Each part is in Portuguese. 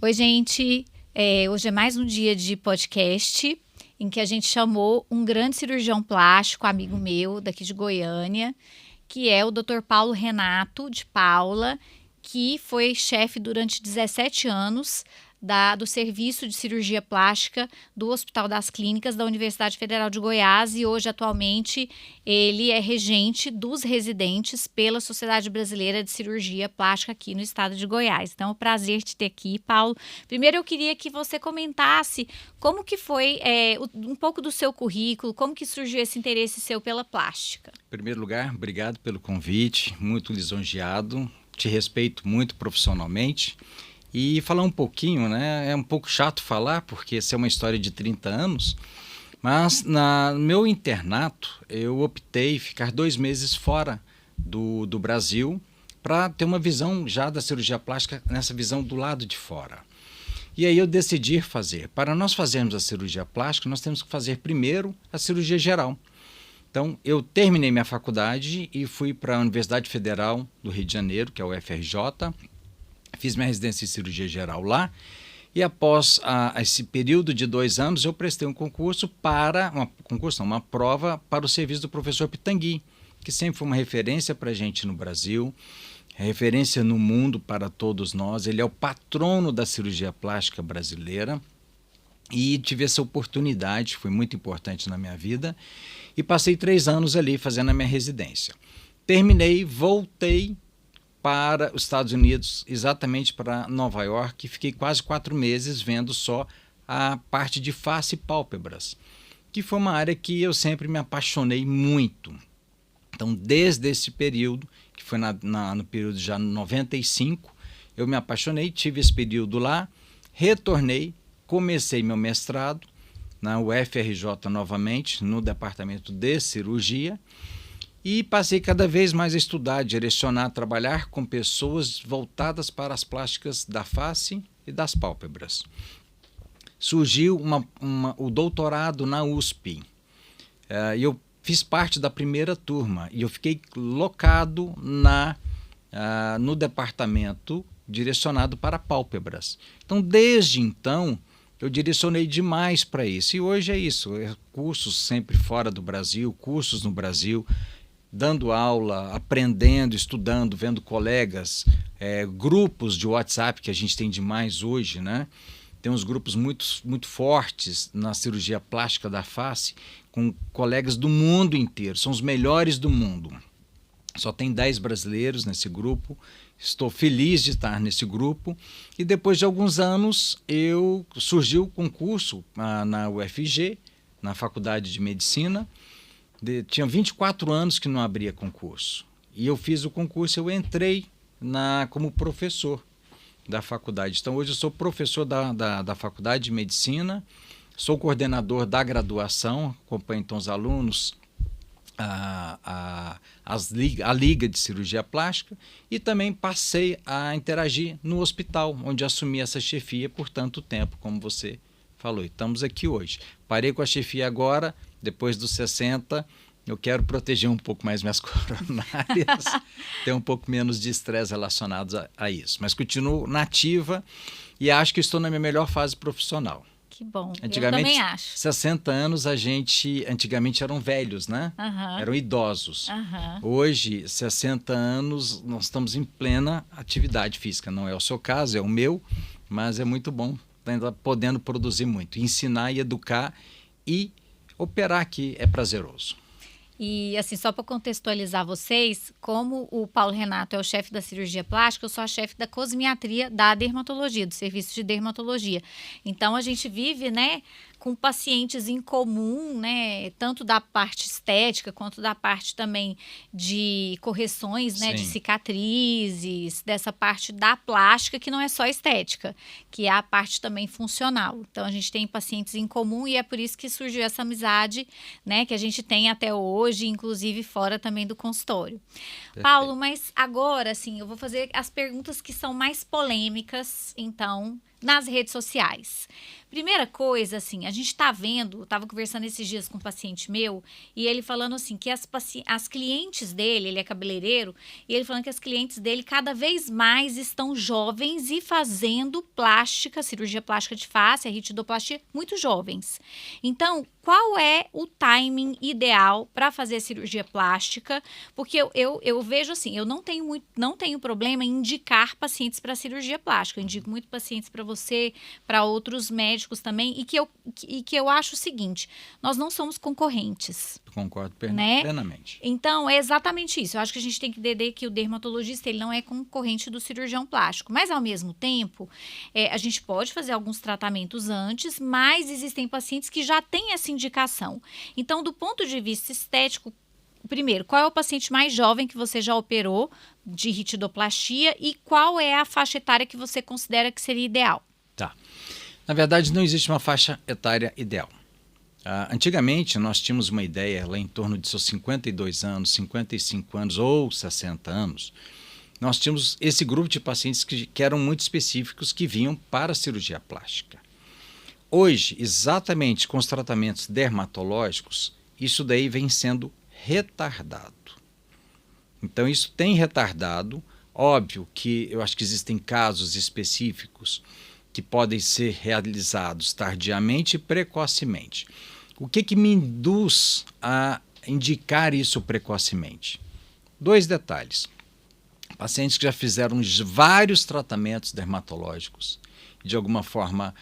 Oi, gente. Hoje é mais um dia de podcast em que a gente chamou um grande cirurgião plástico, amigo meu, daqui de Goiânia, que é o Dr. Paulo Renato de Paula, que foi chefe durante 17 anos do Serviço de Cirurgia Plástica do Hospital das Clínicas da Universidade Federal de Goiás e hoje, atualmente, ele é regente dos residentes pela Sociedade Brasileira de Cirurgia Plástica aqui no estado de Goiás. Então, é um prazer te ter aqui, Paulo. Primeiro, eu queria que você comentasse como que foi um pouco do seu currículo, como que surgiu esse interesse seu pela plástica. Em primeiro lugar, obrigado pelo convite, muito lisonjeado, te respeito muito profissionalmente. E falar um pouquinho, né? É um pouco chato falar, porque essa é uma história de 30 anos, mas no meu internato eu optei ficar 2 meses fora do Brasil para ter uma visão já da cirurgia plástica, nessa visão do lado de fora. E aí eu decidi fazer. Para nós fazermos a cirurgia plástica, nós temos que fazer primeiro a cirurgia geral. Então, eu terminei minha faculdade e fui para a Universidade Federal do Rio de Janeiro, que é o UFRJ. Fiz minha residência em cirurgia geral lá e após esse período de 2 anos eu prestei um concurso uma prova para o serviço do professor Pitangui, que sempre foi uma referência para a gente no Brasil, referência no mundo para todos nós. Ele é o patrono da cirurgia plástica brasileira e tive essa oportunidade, foi muito importante na minha vida e passei 3 anos ali fazendo a minha residência. Terminei, voltei para os Estados Unidos, exatamente para Nova York, e fiquei quase 4 meses vendo só a parte de face e pálpebras, que foi uma área que eu sempre me apaixonei muito. Então, desde esse período, que foi no período já 95, eu me apaixonei, tive esse período lá, retornei, comecei meu mestrado na UFRJ novamente, no departamento de cirurgia, e passei cada vez mais a estudar, direcionar, trabalhar com pessoas voltadas para as plásticas da face e das pálpebras. Surgiu o doutorado na USP. Eu fiz parte da primeira turma e eu fiquei locado no departamento direcionado para pálpebras. Então, desde então, eu direcionei demais para isso. E hoje é isso, cursos sempre fora do Brasil, cursos no Brasil, dando aula, aprendendo, estudando, vendo colegas, grupos de WhatsApp que a gente tem demais hoje, né? Tem uns grupos muito, muito fortes na cirurgia plástica da face, com colegas do mundo inteiro, são os melhores do mundo. Só tem 10 brasileiros nesse grupo, estou feliz de estar nesse grupo. E depois de alguns anos, surgiu o concurso na UFG, na Faculdade de Medicina. Tinha 24 anos que não abria concurso. E eu fiz o concurso, eu entrei como professor da faculdade. Então, hoje eu sou professor da Faculdade de Medicina, sou coordenador da graduação, acompanho então os alunos, a Liga de Cirurgia Plástica, e também passei a interagir no hospital, onde assumi essa chefia por tanto tempo, como você falou. E estamos aqui hoje. Parei com a chefia agora, depois dos 60, eu quero proteger um pouco mais minhas coronárias, ter um pouco menos de estresse relacionado a isso. Mas continuo nativa e acho que estou na minha melhor fase profissional. Que bom, Antigamente, eu também acho. 60 anos antigamente eram velhos, né? Eram idosos. Hoje, 60 anos, nós estamos em plena atividade física. Não é o seu caso, é o meu, mas é muito bom ainda podendo produzir muito, ensinar e educar e operar, que é prazeroso. E assim, só para contextualizar vocês, como o Paulo Renato é o chefe da cirurgia plástica, eu sou a chefe da cosmiatria da dermatologia, do serviço de dermatologia. Então, a gente vive, né, com pacientes em comum, né, tanto da parte estética quanto da parte também de correções, né, de cicatrizes, dessa parte da plástica que não é só estética, que é a parte também funcional. Então, a gente tem pacientes em comum e é por isso que surgiu essa amizade, né, que a gente tem até hoje, inclusive fora também do consultório. Perfeito. Paulo, mas agora, assim, eu vou fazer as perguntas que são mais polêmicas, então, nas redes sociais. Primeira coisa, assim, a gente está vendo, estava conversando esses dias com um paciente meu, e ele falando assim, que as clientes dele, ele é cabeleireiro, e ele falando que as clientes dele cada vez mais estão jovens e fazendo plástica, cirurgia plástica de face, a ritidoplastia, muito jovens. Então, qual é o timing ideal para fazer cirurgia plástica? Porque eu vejo assim, eu não tenho problema em indicar pacientes para cirurgia plástica, eu indico muito pacientes para você, para outros médicos também, e que eu acho o seguinte, nós não somos concorrentes. Concordo né? plenamente. Então, é exatamente isso. Eu acho que a gente tem que entender que o dermatologista ele não é concorrente do cirurgião plástico. Mas, ao mesmo tempo, a gente pode fazer alguns tratamentos antes, mas existem pacientes que já têm essa indicação. Então, do ponto de vista estético, primeiro, qual é o paciente mais jovem que você já operou de ritidoplastia e qual é a faixa etária que você considera que seria ideal? Tá. Na verdade, não existe uma faixa etária ideal. Antigamente, nós tínhamos uma ideia lá em torno de seus 52 anos, 55 anos ou 60 anos. Nós tínhamos esse grupo de pacientes que eram muito específicos que vinham para a cirurgia plástica. Hoje, exatamente com os tratamentos dermatológicos, isso daí vem sendo retardado. Então, isso tem retardado. Óbvio que eu acho que existem casos específicos que podem ser realizados tardiamente e precocemente. O que me induz a indicar isso precocemente? 2 detalhes. Pacientes que já fizeram vários tratamentos dermatológicos, de alguma forma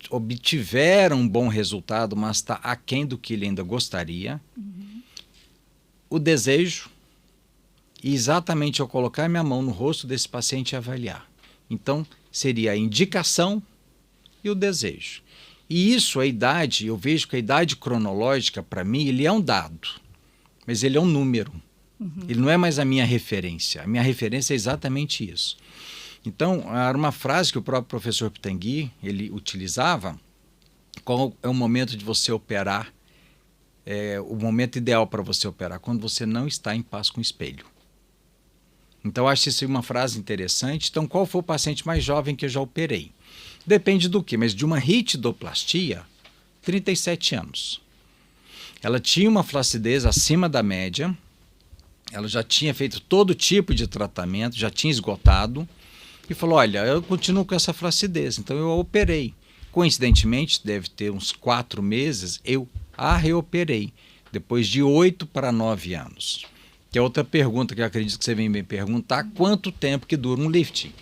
obtiveram um bom resultado, mas está aquém do que ele ainda gostaria. O desejo, e exatamente eu colocar minha mão no rosto desse paciente e avaliar. Então, seria a indicação e o desejo. E isso, a idade, eu vejo que a idade cronológica, para mim, ele é um dado, mas ele é um número. Ele não é mais a minha referência. A minha referência é exatamente isso. Então, era uma frase que o próprio professor Pitangui, ele utilizava, qual é o momento de você operar, o momento ideal para você operar, quando você não está em paz com o espelho. Então, acho isso uma frase interessante. Então, qual foi o paciente mais jovem que eu já operei? Depende do quê? Mas de uma ritidoplastia, 37 anos. Ela tinha uma flacidez acima da média, ela já tinha feito todo tipo de tratamento, já tinha esgotado, e falou, olha, eu continuo com essa flacidez, então eu a operei. Coincidentemente, deve ter uns 4 meses, eu a reoperei, depois de 8 para 9 anos. Que é outra pergunta que eu acredito que você vem me perguntar, quanto tempo que dura um lifting?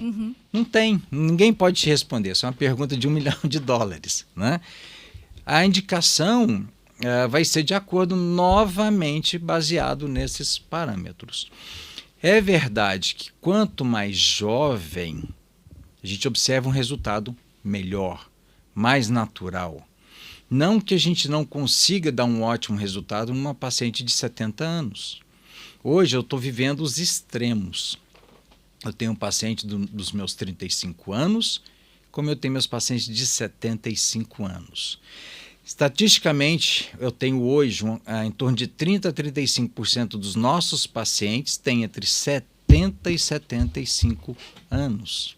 Não tem, ninguém pode te responder, isso é uma pergunta de $1 milhão, né? A indicação vai ser de acordo novamente baseado nesses parâmetros. É verdade que quanto mais jovem, a gente observa um resultado melhor, mais natural. Não que a gente não consiga dar um ótimo resultado numa paciente de 70 anos. Hoje eu estou vivendo os extremos. Eu tenho um paciente dos meus 35 anos, como eu tenho meus pacientes de 75 anos. Estatisticamente, eu tenho hoje em torno de 30% a 35% dos nossos pacientes têm entre 70 e 75 anos.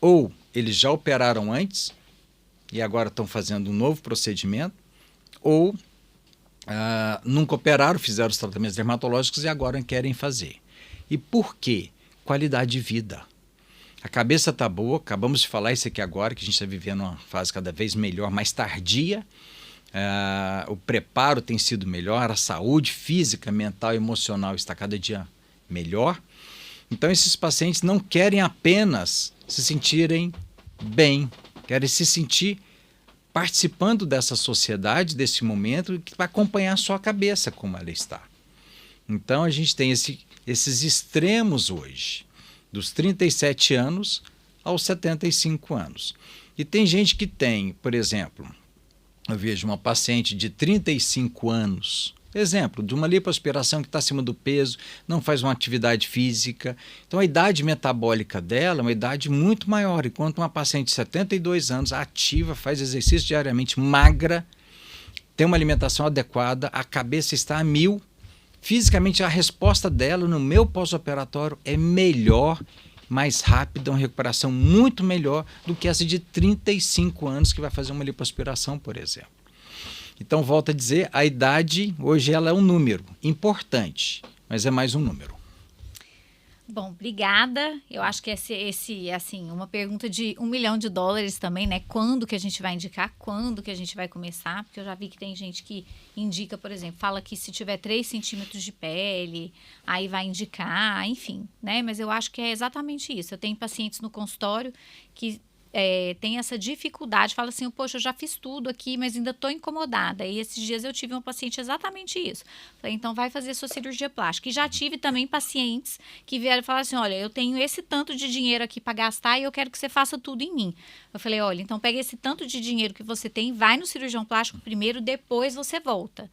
Ou eles já operaram antes e agora estão fazendo um novo procedimento, ou nunca operaram, fizeram os tratamentos dermatológicos e agora querem fazer. E por quê? Qualidade de vida. A cabeça está boa, acabamos de falar isso aqui agora, que a gente está vivendo uma fase cada vez melhor, mais tardia. O preparo tem sido melhor, a saúde física, mental e emocional está cada dia melhor. Então esses pacientes não querem apenas se sentirem bem, querem se sentir participando dessa sociedade, desse momento, que vai acompanhar a sua cabeça como ela está. Então a gente tem esses extremos hoje, dos 37 anos aos 75 anos. E tem gente que tem, por exemplo, eu vejo uma paciente de 35 anos, exemplo, de uma lipoaspiração que está acima do peso, não faz uma atividade física. Então a idade metabólica dela é uma idade muito maior, enquanto uma paciente de 72 anos, ativa, faz exercício diariamente, magra, tem uma alimentação adequada, a cabeça está a 1000, fisicamente a resposta dela no meu pós-operatório é melhor mais rápida, uma recuperação muito melhor do que essa de 35 anos que vai fazer uma lipoaspiração, por exemplo. Então, volto a dizer, a idade hoje ela é um número importante, mas é mais um número. Bom, obrigada. Eu acho que assim, uma pergunta de $1 milhão também, né? Quando que a gente vai indicar? Quando que a gente vai começar? Porque eu já vi que tem gente que indica, por exemplo, fala que se tiver 3 centímetros de pele, aí vai indicar, enfim, né? Mas eu acho que é exatamente isso. Eu tenho pacientes no consultório que tem essa dificuldade, fala assim, poxa, eu já fiz tudo aqui, mas ainda estou incomodada. E esses dias eu tive uma paciente exatamente isso. Falei, então vai fazer sua cirurgia plástica. E já tive também pacientes que vieram falar assim, olha, eu tenho esse tanto de dinheiro aqui para gastar e eu quero que você faça tudo em mim. Eu falei, olha, então pega esse tanto de dinheiro que você tem, vai no cirurgião plástico primeiro, depois você volta.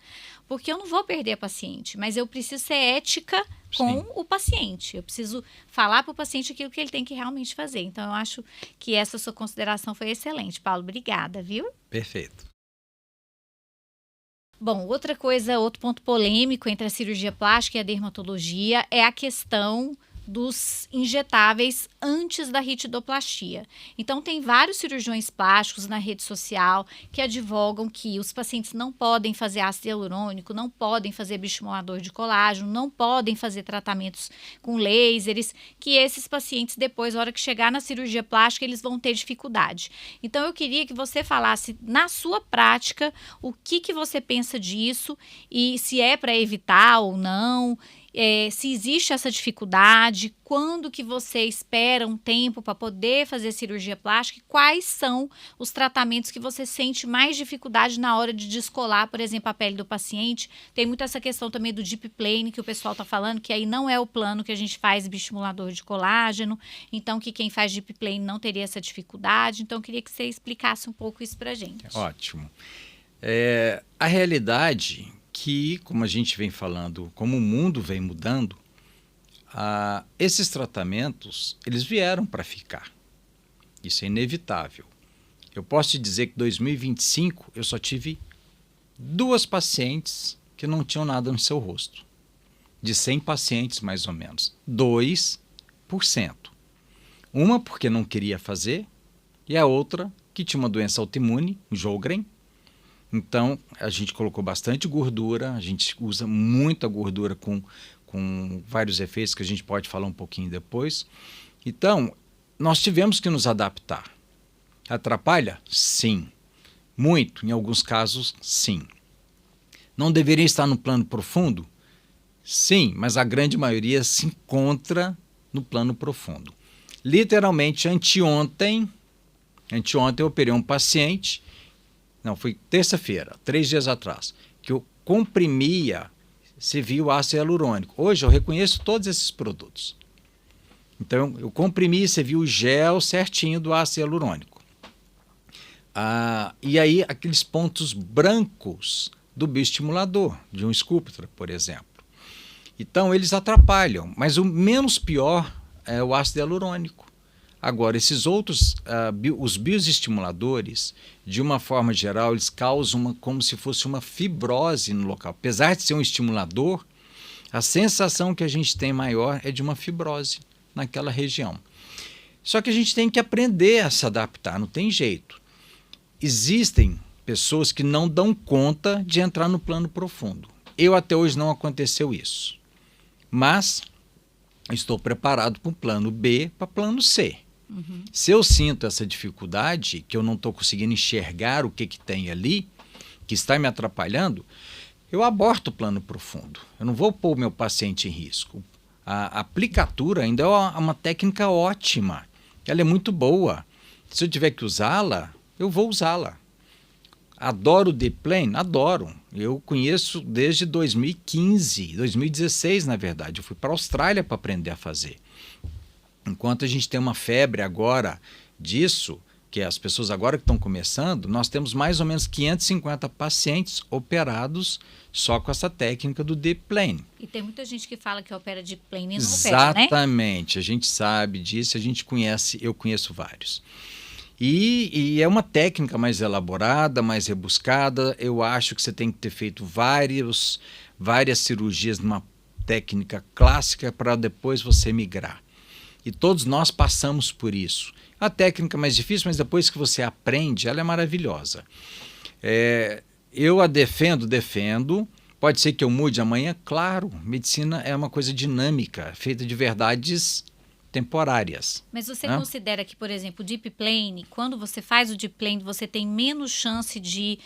Porque eu não vou perder a paciente, mas eu preciso ser ética com o paciente. Eu preciso falar para o paciente aquilo que ele tem que realmente fazer. Então, eu acho que essa sua consideração foi excelente, Paulo. Obrigada, viu? Perfeito. Bom, outra coisa, outro ponto polêmico entre a cirurgia plástica e a dermatologia é a questão dos injetáveis antes da ritidoplastia. Então, tem vários cirurgiões plásticos na rede social que advogam que os pacientes não podem fazer ácido hialurônico, não podem fazer bioestimulador de colágeno, não podem fazer tratamentos com lasers, que esses pacientes depois, na hora que chegar na cirurgia plástica, eles vão ter dificuldade. Então, eu queria que você falasse na sua prática o que você pensa disso e se é para evitar ou não. Se existe essa dificuldade, quando que você espera um tempo para poder fazer cirurgia plástica e quais são os tratamentos que você sente mais dificuldade na hora de descolar, por exemplo, a pele do paciente. Tem muito essa questão também do deep plane que o pessoal está falando, que aí não é o plano que a gente faz bioestimulador de colágeno, então que quem faz deep plane não teria essa dificuldade. Então eu queria que você explicasse um pouco isso para a gente. Ótimo. A realidade que, como a gente vem falando, como o mundo vem mudando, esses tratamentos, eles vieram para ficar. Isso é inevitável. Eu posso te dizer que em 2025 eu só tive 2 pacientes que não tinham nada no seu rosto. De 100 pacientes, mais ou menos. 2%. Uma porque não queria fazer e a outra que tinha uma doença autoimune, Sjögren. Então, a gente colocou bastante gordura, a gente usa muita gordura com vários efeitos que a gente pode falar um pouquinho depois. Então, nós tivemos que nos adaptar. Atrapalha? Sim. Muito, em alguns casos, sim. Não deveria estar no plano profundo? Sim, mas a grande maioria se encontra no plano profundo. Literalmente, anteontem eu operei um paciente. Não, foi terça-feira, 3 dias atrás, que eu comprimia, se viu ácido hialurônico. Hoje eu reconheço todos esses produtos. Então, eu comprimi, você viu o gel certinho do ácido hialurônico. E aí, aqueles pontos brancos do bioestimulador, de um Sculptra, por exemplo. Então, eles atrapalham, mas o menos pior é o ácido hialurônico. Agora, esses outros, os bioestimuladores, de uma forma geral, eles causam como se fosse uma fibrose no local. Apesar de ser um estimulador, a sensação que a gente tem maior é de uma fibrose naquela região. Só que a gente tem que aprender a se adaptar, não tem jeito. Existem pessoas que não dão conta de entrar no plano profundo. Eu até hoje não aconteceu isso. Mas estou preparado para o plano B, para o plano C. Uhum. Se eu sinto essa dificuldade, que eu não estou conseguindo enxergar o que tem ali, que está me atrapalhando, eu aborto o plano profundo. Eu não vou pôr o meu paciente em risco. A aplicatura ainda é uma técnica ótima. Ela é muito boa. Se eu tiver que usá-la, eu vou usá-la. Adoro o Deep Plane? Adoro. Eu conheço desde 2015, 2016, na verdade. Eu fui para a Austrália para aprender a fazer. Enquanto a gente tem uma febre agora disso, que as pessoas agora que estão começando, nós temos mais ou menos 550 pacientes operados só com essa técnica do Deep Plane. E tem muita gente que fala que opera Deep Plane e não opera, né? Exatamente, a gente sabe disso, a gente conhece, eu conheço vários. E é uma técnica mais elaborada, mais rebuscada. Eu acho que você tem que ter feito várias cirurgias numa técnica clássica para depois você migrar. E todos nós passamos por isso. A técnica é mais difícil, mas depois que você aprende, ela é maravilhosa. Eu a defendo. Pode ser que eu mude amanhã? Claro, medicina é uma coisa dinâmica, feita de verdades temporárias. Mas você considera que, por exemplo, o Deep Plane, quando você faz o Deep Plane, você tem menos chance de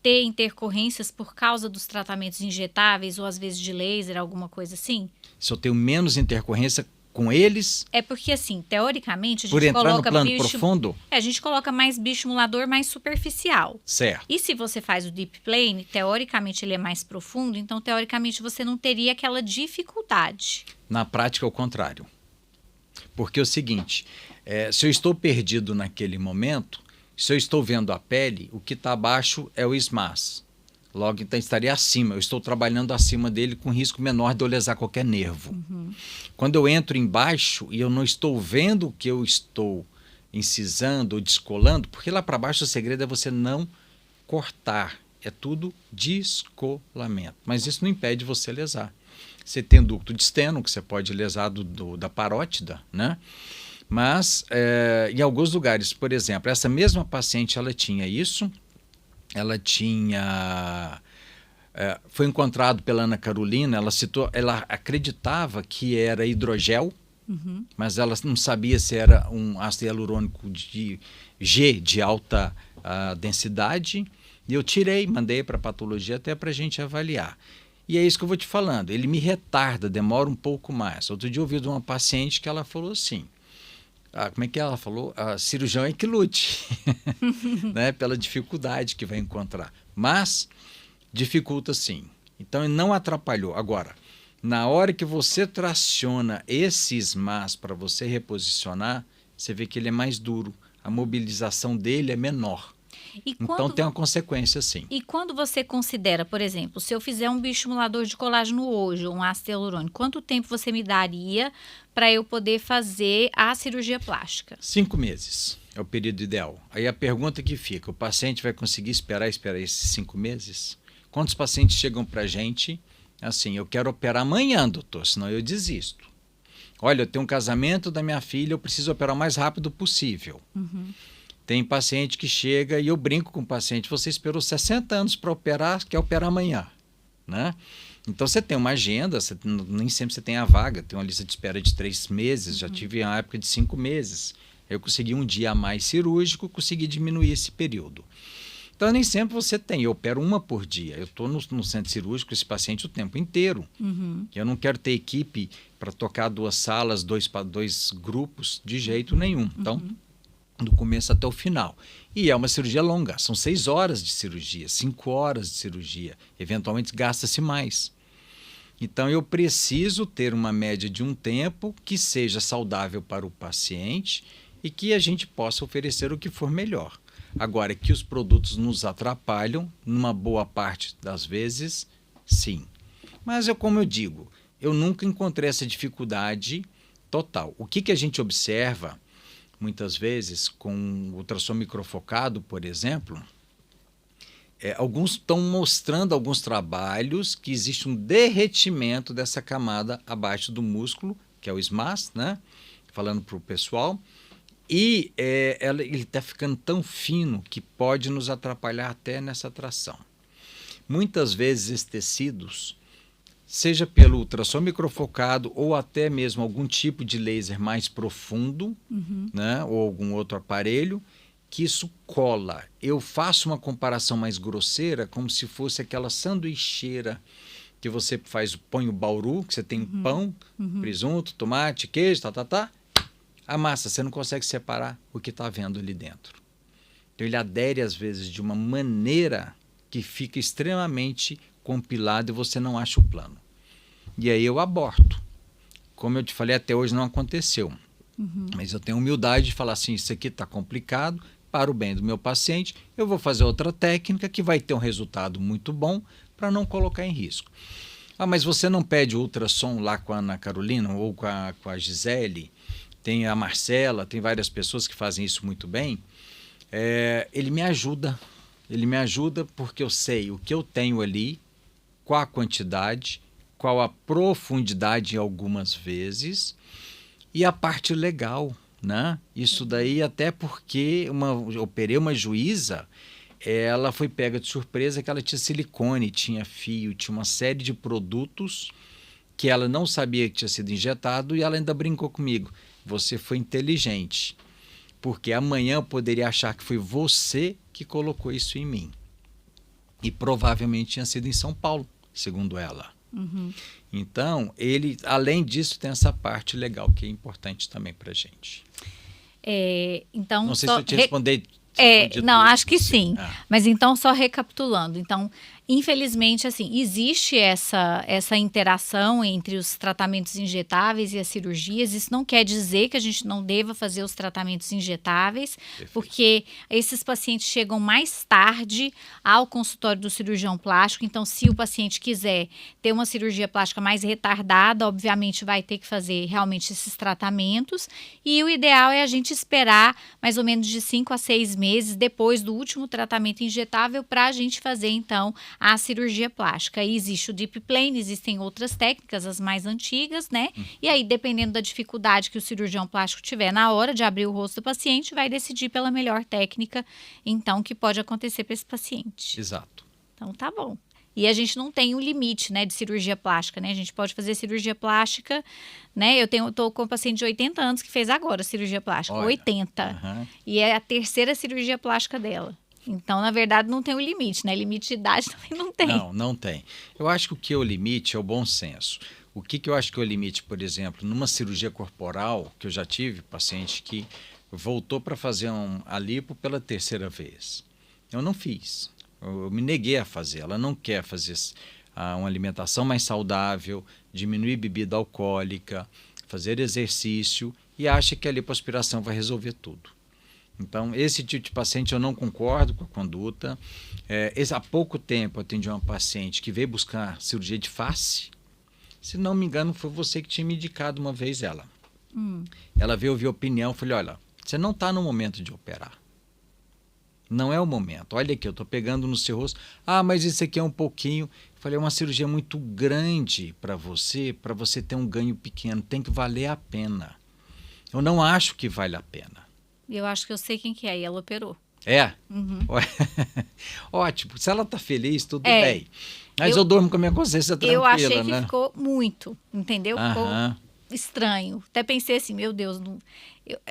ter intercorrências por causa dos tratamentos injetáveis ou às vezes de laser, alguma coisa assim? Se eu tenho menos intercorrência com eles... É porque, assim, teoricamente, a gente por entrar coloca no plano profundo? A gente coloca mais bioestimulador mais superficial. Certo. E se você faz o Deep Plane, teoricamente ele é mais profundo, então teoricamente você não teria aquela dificuldade. Na prática é o contrário. Porque é o seguinte, se eu estou perdido naquele momento, se eu estou vendo a pele, o que está abaixo é o SMAS. Logo, então, estaria acima. Eu estou trabalhando acima dele com risco menor de eu lesar qualquer nervo. Uhum. Quando eu entro embaixo e eu não estou vendo o que eu estou incisando ou descolando, porque lá para baixo o segredo é você não cortar. É tudo descolamento. Mas isso não impede você lesar. Você tem ducto de steno, que você pode lesar da parótida, né? Mas, em alguns lugares, por exemplo, essa mesma paciente, ela tinha isso. Ela tinha... foi encontrado pela Ana Carolina, ela acreditava que era hidrogel, mas ela não sabia se era um ácido hialurônico de G, de alta densidade, e eu tirei, mandei para a patologia até para a gente avaliar. E é isso que eu vou te falando, ele me retarda, demora um pouco mais. Outro dia eu ouvi de uma paciente que ela falou assim, como é que ela falou? Cirurgião é que lute, né? Pela dificuldade que vai encontrar. Mas dificulta sim. Então ele não atrapalhou. Agora, na hora que você traciona esse SMAS para você reposicionar, você vê que ele é mais duro. A mobilização dele é menor. Então tem uma consequência sim. E quando você considera, por exemplo, se eu fizer um bioestimulador de colágeno hoje, um ácido hialurônico, quanto tempo você me daria para eu poder fazer a cirurgia plástica? 5 meses é o período ideal. Aí a pergunta que fica, o paciente vai conseguir esperar esses 5 meses? Quantos pacientes chegam para a gente assim, eu quero operar amanhã, doutor, senão eu desisto. Olha, eu tenho um casamento da minha filha, eu preciso operar o mais rápido possível. Tem paciente que chega e eu brinco com o paciente, você esperou 60 anos para operar, quer operar amanhã, né? Então você tem uma agenda, nem sempre você tem a vaga, tem uma lista de espera de 3 meses, já tive uma época de 5 meses. Eu consegui um dia a mais cirúrgico, consegui diminuir esse período. Então nem sempre você tem, eu opero uma por dia, eu estou no centro cirúrgico esse paciente o tempo inteiro. Eu não quero ter equipe para tocar 2 salas, 2 grupos, de jeito nenhum. Então, do começo até o final. E é uma cirurgia longa, são 6 horas de cirurgia, 5 horas de cirurgia, eventualmente gasta-se mais. Então eu preciso ter uma média de um tempo que seja saudável para o paciente e que a gente possa oferecer o que for melhor. Agora, que os produtos nos atrapalham, numa boa parte das vezes, sim. Mas como eu digo, eu nunca encontrei essa dificuldade total. O que a gente observa muitas vezes com ultrassom microfocado, por exemplo, alguns estão mostrando alguns trabalhos que existe um derretimento dessa camada abaixo do músculo, que é o SMAS, né? Falando para o pessoal, e ele está ficando tão fino que pode nos atrapalhar até nessa tração. Muitas vezes esses tecidos, seja pelo ultrassom microfocado ou até mesmo algum tipo de laser mais profundo, né, ou algum outro aparelho, que isso cola. Eu faço uma comparação mais grosseira, como se fosse aquela sanduicheira que você põe o bauru, que você tem pão, presunto, tomate, queijo, a massa, você não consegue separar o que está vendo ali dentro. Então ele adere às vezes de uma maneira que fica extremamente compilado e você não acha o plano. E aí eu aborto. Como eu te falei, até hoje não aconteceu. Mas eu tenho humildade de falar assim, isso aqui está complicado, para o bem do meu paciente, eu vou fazer outra técnica que vai ter um resultado muito bom para não colocar em risco. Mas você não pede ultrassom lá com a Ana Carolina ou com a Gisele, tem a Marcela, tem várias pessoas que fazem isso muito bem. Ele me ajuda porque eu sei o que eu tenho ali, qual a quantidade, qual a profundidade algumas vezes, E a parte legal, né? Isso daí até porque eu operei uma juíza, ela foi pega de surpresa que ela tinha silicone, tinha fio, tinha uma série de produtos que ela não sabia que tinha sido injetado e ela ainda brincou comigo. Você foi inteligente, porque amanhã eu poderia achar que foi você que colocou isso em mim. E provavelmente tinha sido em São Paulo, segundo ela. Uhum. Então, ele, além disso, tem essa parte legal que é importante também para a gente. Então, não sei se eu te respondi. Não, acho que sim. Mas então, só recapitulando. Então, infelizmente, assim, existe essa interação entre os tratamentos injetáveis e as cirurgias. Isso não quer dizer que a gente não deva fazer os tratamentos injetáveis, porque esses pacientes chegam mais tarde ao consultório do cirurgião plástico. Então, se o paciente quiser ter uma cirurgia plástica mais retardada, obviamente vai ter que fazer realmente esses tratamentos. E o ideal é a gente esperar mais ou menos de 5 a 6 meses depois do último tratamento injetável para a gente fazer, então, a cirurgia plástica. Aí existe o deep plane, existem outras técnicas, as mais antigas, né? E aí, dependendo da dificuldade que o cirurgião plástico tiver na hora de abrir o rosto do paciente, vai decidir pela melhor técnica, então, que pode acontecer para esse paciente. Exato. Então, tá bom. E a gente não tem um limite, né, de cirurgia plástica, né? A gente pode fazer cirurgia plástica, né? Eu tô com um paciente de 80 anos que fez agora cirurgia plástica. Olha, 80. Uhum. E é a terceira cirurgia plástica dela. Então, na verdade, não tem um limite, né? Limite de idade também não tem. Não tem. Eu acho que o que é o limite é o bom senso. O que eu acho que é o limite, por exemplo, numa cirurgia corporal, que eu já tive paciente que voltou para fazer a lipo pela terceira vez. Eu não fiz. Eu me neguei a fazer. Ela não quer fazer uma alimentação mais saudável, diminuir bebida alcoólica, fazer exercício e acha que a lipoaspiração vai resolver tudo. Então, esse tipo de paciente eu não concordo com a conduta. Há pouco tempo eu atendi uma paciente que veio buscar cirurgia de face. Se não me engano, foi você que tinha me indicado uma vez ela. Ela veio ouvir opinião, eu falei, olha, você não está no momento de operar. Não é o momento. Olha aqui, eu estou pegando no seu rosto. Mas isso aqui é um pouquinho. Eu falei, é uma cirurgia muito grande para você ter um ganho pequeno. Tem que valer a pena. Eu não acho que vale a pena. Eu acho que eu sei quem que é e ela operou. É? Uhum. Ótimo. Se ela está feliz, tudo bem. Mas eu durmo com a minha consciência tranquila, eu achei que né? ficou muito, entendeu? Ficou estranho. Até pensei assim, meu Deus, não...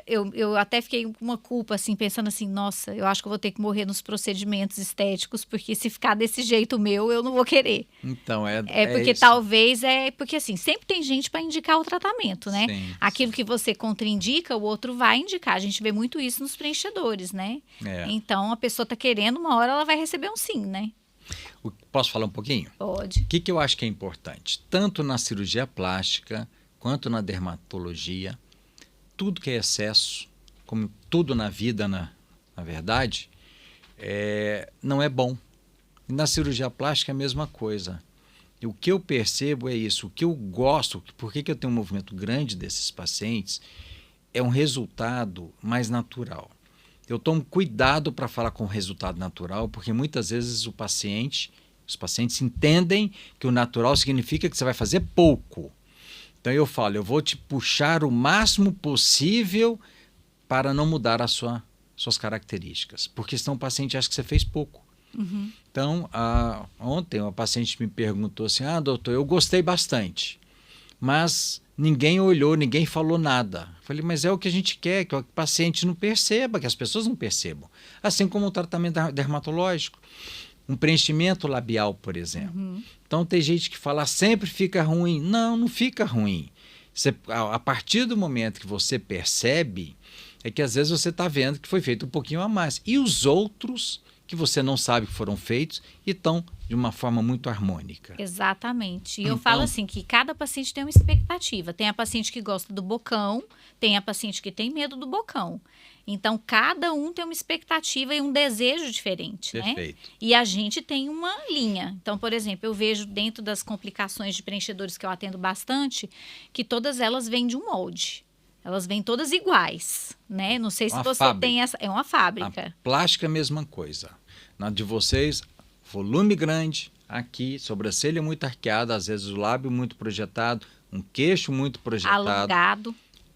eu até fiquei com uma culpa, assim, pensando assim, nossa, eu acho que eu vou ter que morrer nos procedimentos estéticos, porque se ficar desse jeito meu, eu não vou querer. Então, porque isso. talvez porque assim, sempre tem gente para indicar o tratamento, né? Sim, aquilo que você contraindica, o outro vai indicar. A gente vê muito isso nos preenchedores, né? Então, a pessoa tá querendo, uma hora ela vai receber um sim, né? Posso falar um pouquinho? Pode. O que eu acho que é importante? Tanto na cirurgia plástica, quanto na dermatologia, tudo que é excesso, como tudo na vida, na verdade, não é bom. E na cirurgia plástica é a mesma coisa. E o que eu percebo é isso. O que eu gosto, por que eu tenho um movimento grande desses pacientes, é um resultado mais natural. Eu tomo cuidado para falar com o resultado natural, porque muitas vezes os pacientes entendem que o natural significa que você vai fazer pouco. Então eu falo, eu vou te puxar o máximo possível para não mudar suas características, porque senão o paciente acha que você fez pouco. Uhum. Então, ontem uma paciente me perguntou assim, doutor, eu gostei bastante, mas ninguém olhou, ninguém falou nada. Eu falei, mas é o que a gente quer, que o paciente não perceba, que as pessoas não percebam. Assim como o tratamento dermatológico. Um preenchimento labial, por exemplo. Uhum. Então, tem gente que fala, sempre fica ruim. Não fica ruim. A partir do momento que você percebe, é que às vezes você está vendo que foi feito um pouquinho a mais. E os outros que você não sabe que foram feitos e estão de uma forma muito harmônica. Exatamente. E eu falo assim, que cada paciente tem uma expectativa. Tem a paciente que gosta do bocão, tem a paciente que tem medo do bocão. Então, cada um tem uma expectativa e um desejo diferente, Perfeito. Né? E a gente tem uma linha. Então, por exemplo, eu vejo dentro das complicações de preenchedores que eu atendo bastante, que todas elas vêm de um molde. Elas vêm todas iguais, né? Não sei se você tem essa... É uma fábrica. A plástica é a mesma coisa. Na de vocês, volume grande, aqui, sobrancelha muito arqueada, às vezes o lábio muito projetado, um queixo muito projetado. Alongado.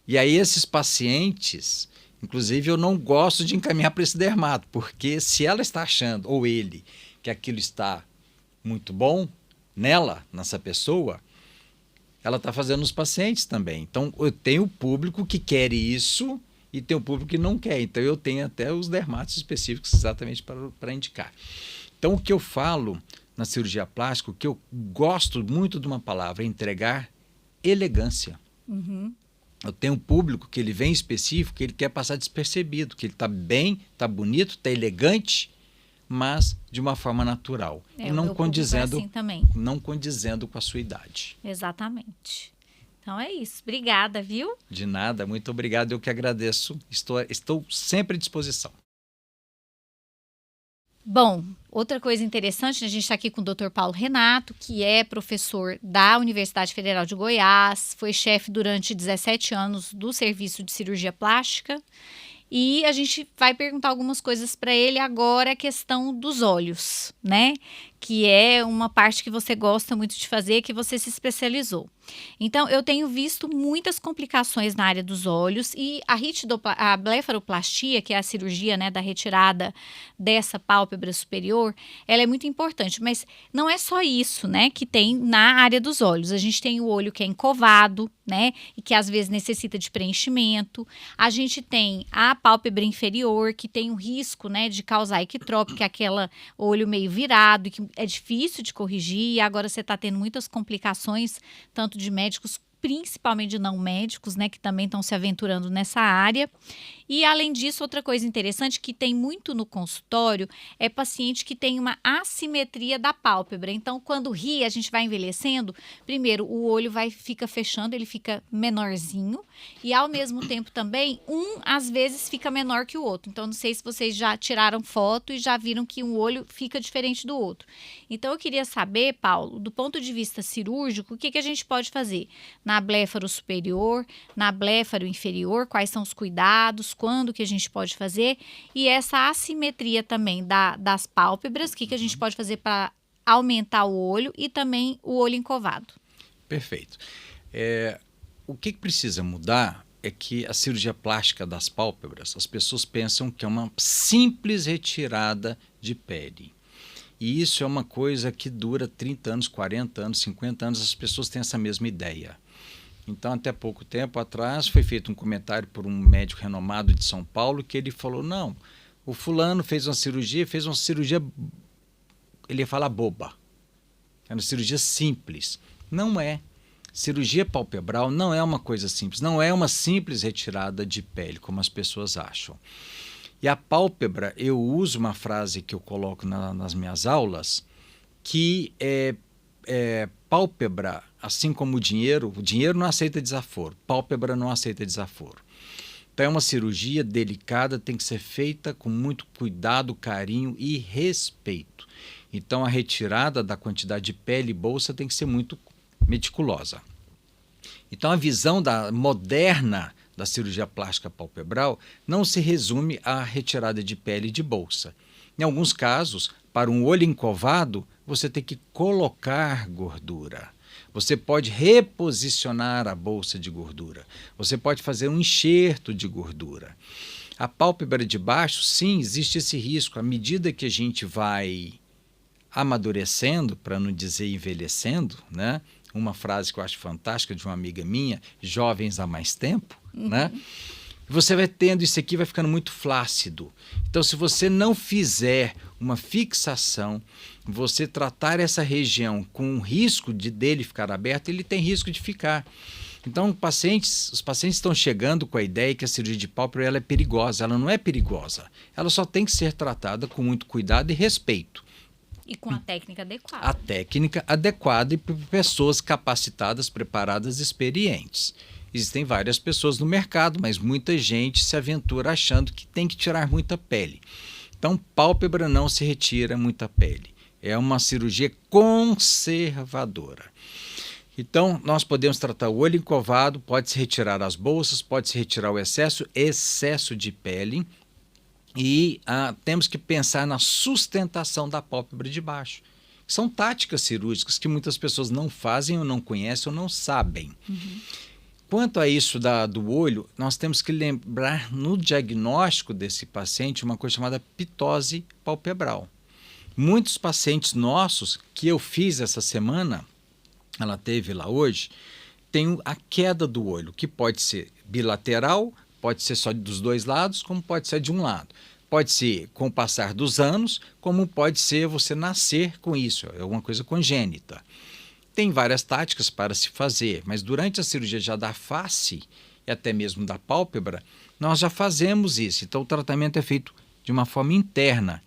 E aí esses pacientes, inclusive eu não gosto de encaminhar para esse dermato, porque se ela está achando, ou ele, que aquilo está muito bom nessa pessoa, ela está fazendo nos pacientes também. Então eu tenho o público que quer isso e tem o público que não quer. Então eu tenho até os dermatos específicos exatamente para indicar. Então o que eu falo na cirurgia plástica, o que eu gosto muito de uma palavra é entregar elegância. Uhum. Eu tenho um público que ele vem específico, que ele quer passar despercebido, que ele está bem, está bonito, está elegante, mas de uma forma natural. E não condizendo, assim também. Não condizendo com a sua idade. Exatamente. Então é isso. Obrigada, viu? De nada, muito obrigado. Eu que agradeço. Estou sempre à disposição. Bom, outra coisa interessante, a gente está aqui com o Dr. Paulo Renato, que é professor da Universidade Federal de Goiás, foi chefe durante 17 anos do Serviço de Cirurgia Plástica. E a gente vai perguntar algumas coisas para ele agora, a questão dos olhos, né? Que é uma parte que você gosta muito de fazer, que você se especializou. Então, eu tenho visto muitas complicações na área dos olhos e a blefaroplastia, que é a cirurgia, né, da retirada dessa pálpebra superior, ela é muito importante, mas não é só isso, né, que tem na área dos olhos. A gente tem o olho que é encovado, né, e que às vezes necessita de preenchimento. A gente tem a pálpebra inferior, que tem o risco, né, de causar ectrópico, que é aquele olho meio virado, que é difícil de corrigir, e agora você está tendo muitas complicações, tanto de médicos, principalmente de não médicos, né, que também estão se aventurando nessa área. E, além disso, outra coisa interessante que tem muito no consultório é paciente que tem uma assimetria da pálpebra. Então, quando ri, a gente vai envelhecendo, primeiro, o olho fica fechando, ele fica menorzinho e, ao mesmo tempo, também, às vezes, fica menor que o outro. Então, não sei se vocês já tiraram foto e já viram que um olho fica diferente do outro. Então, eu queria saber, Paulo, do ponto de vista cirúrgico, o que a gente pode fazer na blefaro superior, na blefaro inferior, quais são os cuidados, quando que a gente pode fazer, e essa assimetria também das pálpebras, o que a gente pode fazer para aumentar o olho e também o olho encovado. Perfeito. O que precisa mudar é que a cirurgia plástica das pálpebras, as pessoas pensam que é uma simples retirada de pele. E isso é uma coisa que dura 30 anos, 40 anos, 50 anos, as pessoas têm essa mesma ideia. Então, até pouco tempo atrás, foi feito um comentário por um médico renomado de São Paulo, que ele falou, não, o fulano fez uma cirurgia, ele ia falar boba. É uma cirurgia simples. Não é. Cirurgia palpebral não é uma coisa simples, não é uma simples retirada de pele, como as pessoas acham. E a pálpebra, eu uso uma frase que eu coloco nas minhas aulas, que pálpebra, assim como o dinheiro não aceita desaforo, pálpebra não aceita desaforo. Então é uma cirurgia delicada, tem que ser feita com muito cuidado, carinho e respeito. Então a retirada da quantidade de pele e bolsa tem que ser muito meticulosa. Então a visão moderna da cirurgia plástica palpebral não se resume à retirada de pele e de bolsa. Em alguns casos, para um olho encovado, você tem que colocar gordura. Você pode reposicionar a bolsa de gordura. Você pode fazer um enxerto de gordura. A pálpebra de baixo, sim, existe esse risco. À medida que a gente vai amadurecendo, para não dizer envelhecendo, né? Uma frase que eu acho fantástica de uma amiga minha, jovens há mais tempo, né? Você vai tendo isso aqui, vai ficando muito flácido. Então, se você não fizer uma fixação, você tratar essa região com o risco dele ficar aberto, ele tem risco de ficar. Então, os pacientes estão chegando com a ideia que a cirurgia de pálpebra ela é perigosa. Ela não é perigosa. Ela só tem que ser tratada com muito cuidado e respeito. E com a técnica adequada. A técnica adequada e por pessoas capacitadas, preparadas, experientes. Existem várias pessoas no mercado, mas muita gente se aventura achando que tem que tirar muita pele. Então, pálpebra não se retira muita pele. É uma cirurgia conservadora. Então, nós podemos tratar o olho encovado, pode-se retirar as bolsas, pode-se retirar o excesso de pele. E temos que pensar na sustentação da pálpebra de baixo. São táticas cirúrgicas que muitas pessoas não fazem ou não conhecem ou não sabem. Quanto a isso do olho, nós temos que lembrar no diagnóstico desse paciente uma coisa chamada ptose palpebral. Muitos pacientes nossos que eu fiz essa semana, ela teve lá hoje, tem a queda do olho, que pode ser bilateral, pode ser só dos dois lados, como pode ser de um lado. Pode ser com o passar dos anos, como pode ser você nascer com isso, é uma coisa congênita. Tem várias táticas para se fazer, mas durante a cirurgia já da face e até mesmo da pálpebra, nós já fazemos isso. Então o tratamento é feito de uma forma interna,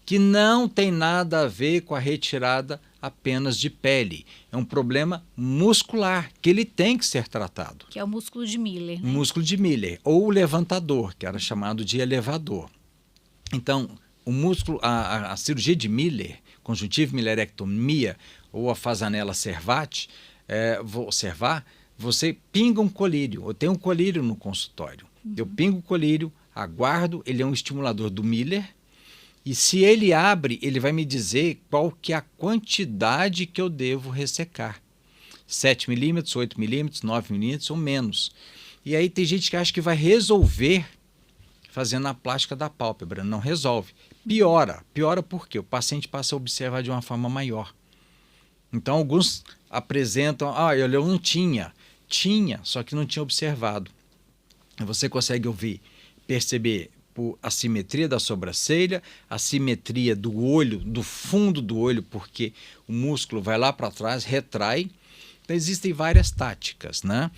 que não tem nada a ver com a retirada apenas de pele. É um problema muscular, que ele tem que ser tratado. Que é o músculo de Miller, né? O músculo de Miller, ou o levantador, que era chamado de elevador. Então, o músculo, a cirurgia de Miller, conjuntiva milerectomia, ou a fasanella cervati, você pinga um colírio. Eu tenho um colírio no consultório. Eu pingo o colírio, aguardo, ele é um estimulador do Miller, e se ele abre, ele vai me dizer qual que é a quantidade que eu devo ressecar. 7 milímetros, 8 milímetros, 9 milímetros ou menos. E aí tem gente que acha que vai resolver fazendo a plástica da pálpebra. Não resolve. Piora porque o paciente passa a observar de uma forma maior. Então, alguns apresentam, eu não tinha. Tinha, só que não tinha observado. Você consegue perceber por assimetria da sobrancelha, assimetria do olho, do fundo do olho, porque o músculo vai lá para trás, retrai. Então, existem várias táticas, né?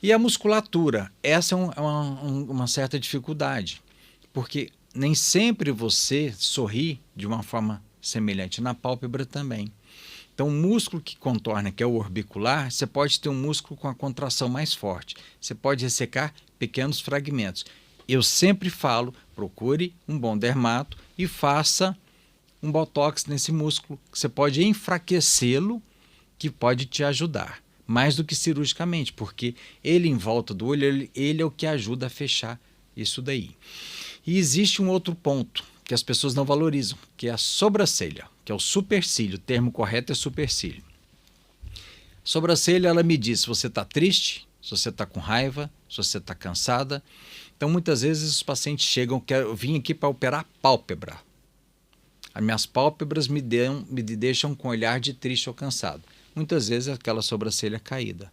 E a musculatura, essa é uma certa dificuldade, porque nem sempre você sorri de uma forma semelhante na pálpebra também. Então, o músculo que contorna, que é o orbicular, você pode ter um músculo com a contração mais forte. Você pode ressecar pequenos fragmentos. Eu sempre falo, procure um bom dermato e faça um botox nesse músculo. Você pode enfraquecê-lo, que pode te ajudar, mais do que cirurgicamente, porque ele em volta do olho, ele é o que ajuda a fechar isso daí. E existe um outro ponto que as pessoas não valorizam, que é a sobrancelha, que é o supercílio. O termo correto é supercílio. Sobrancelha, ela me diz se você está triste, se você está com raiva, se você está cansada. Então, muitas vezes os pacientes chegam, eu vim aqui para operar pálpebra. As minhas pálpebras me deixam com olhar de triste ou cansado. Muitas vezes é aquela sobrancelha caída.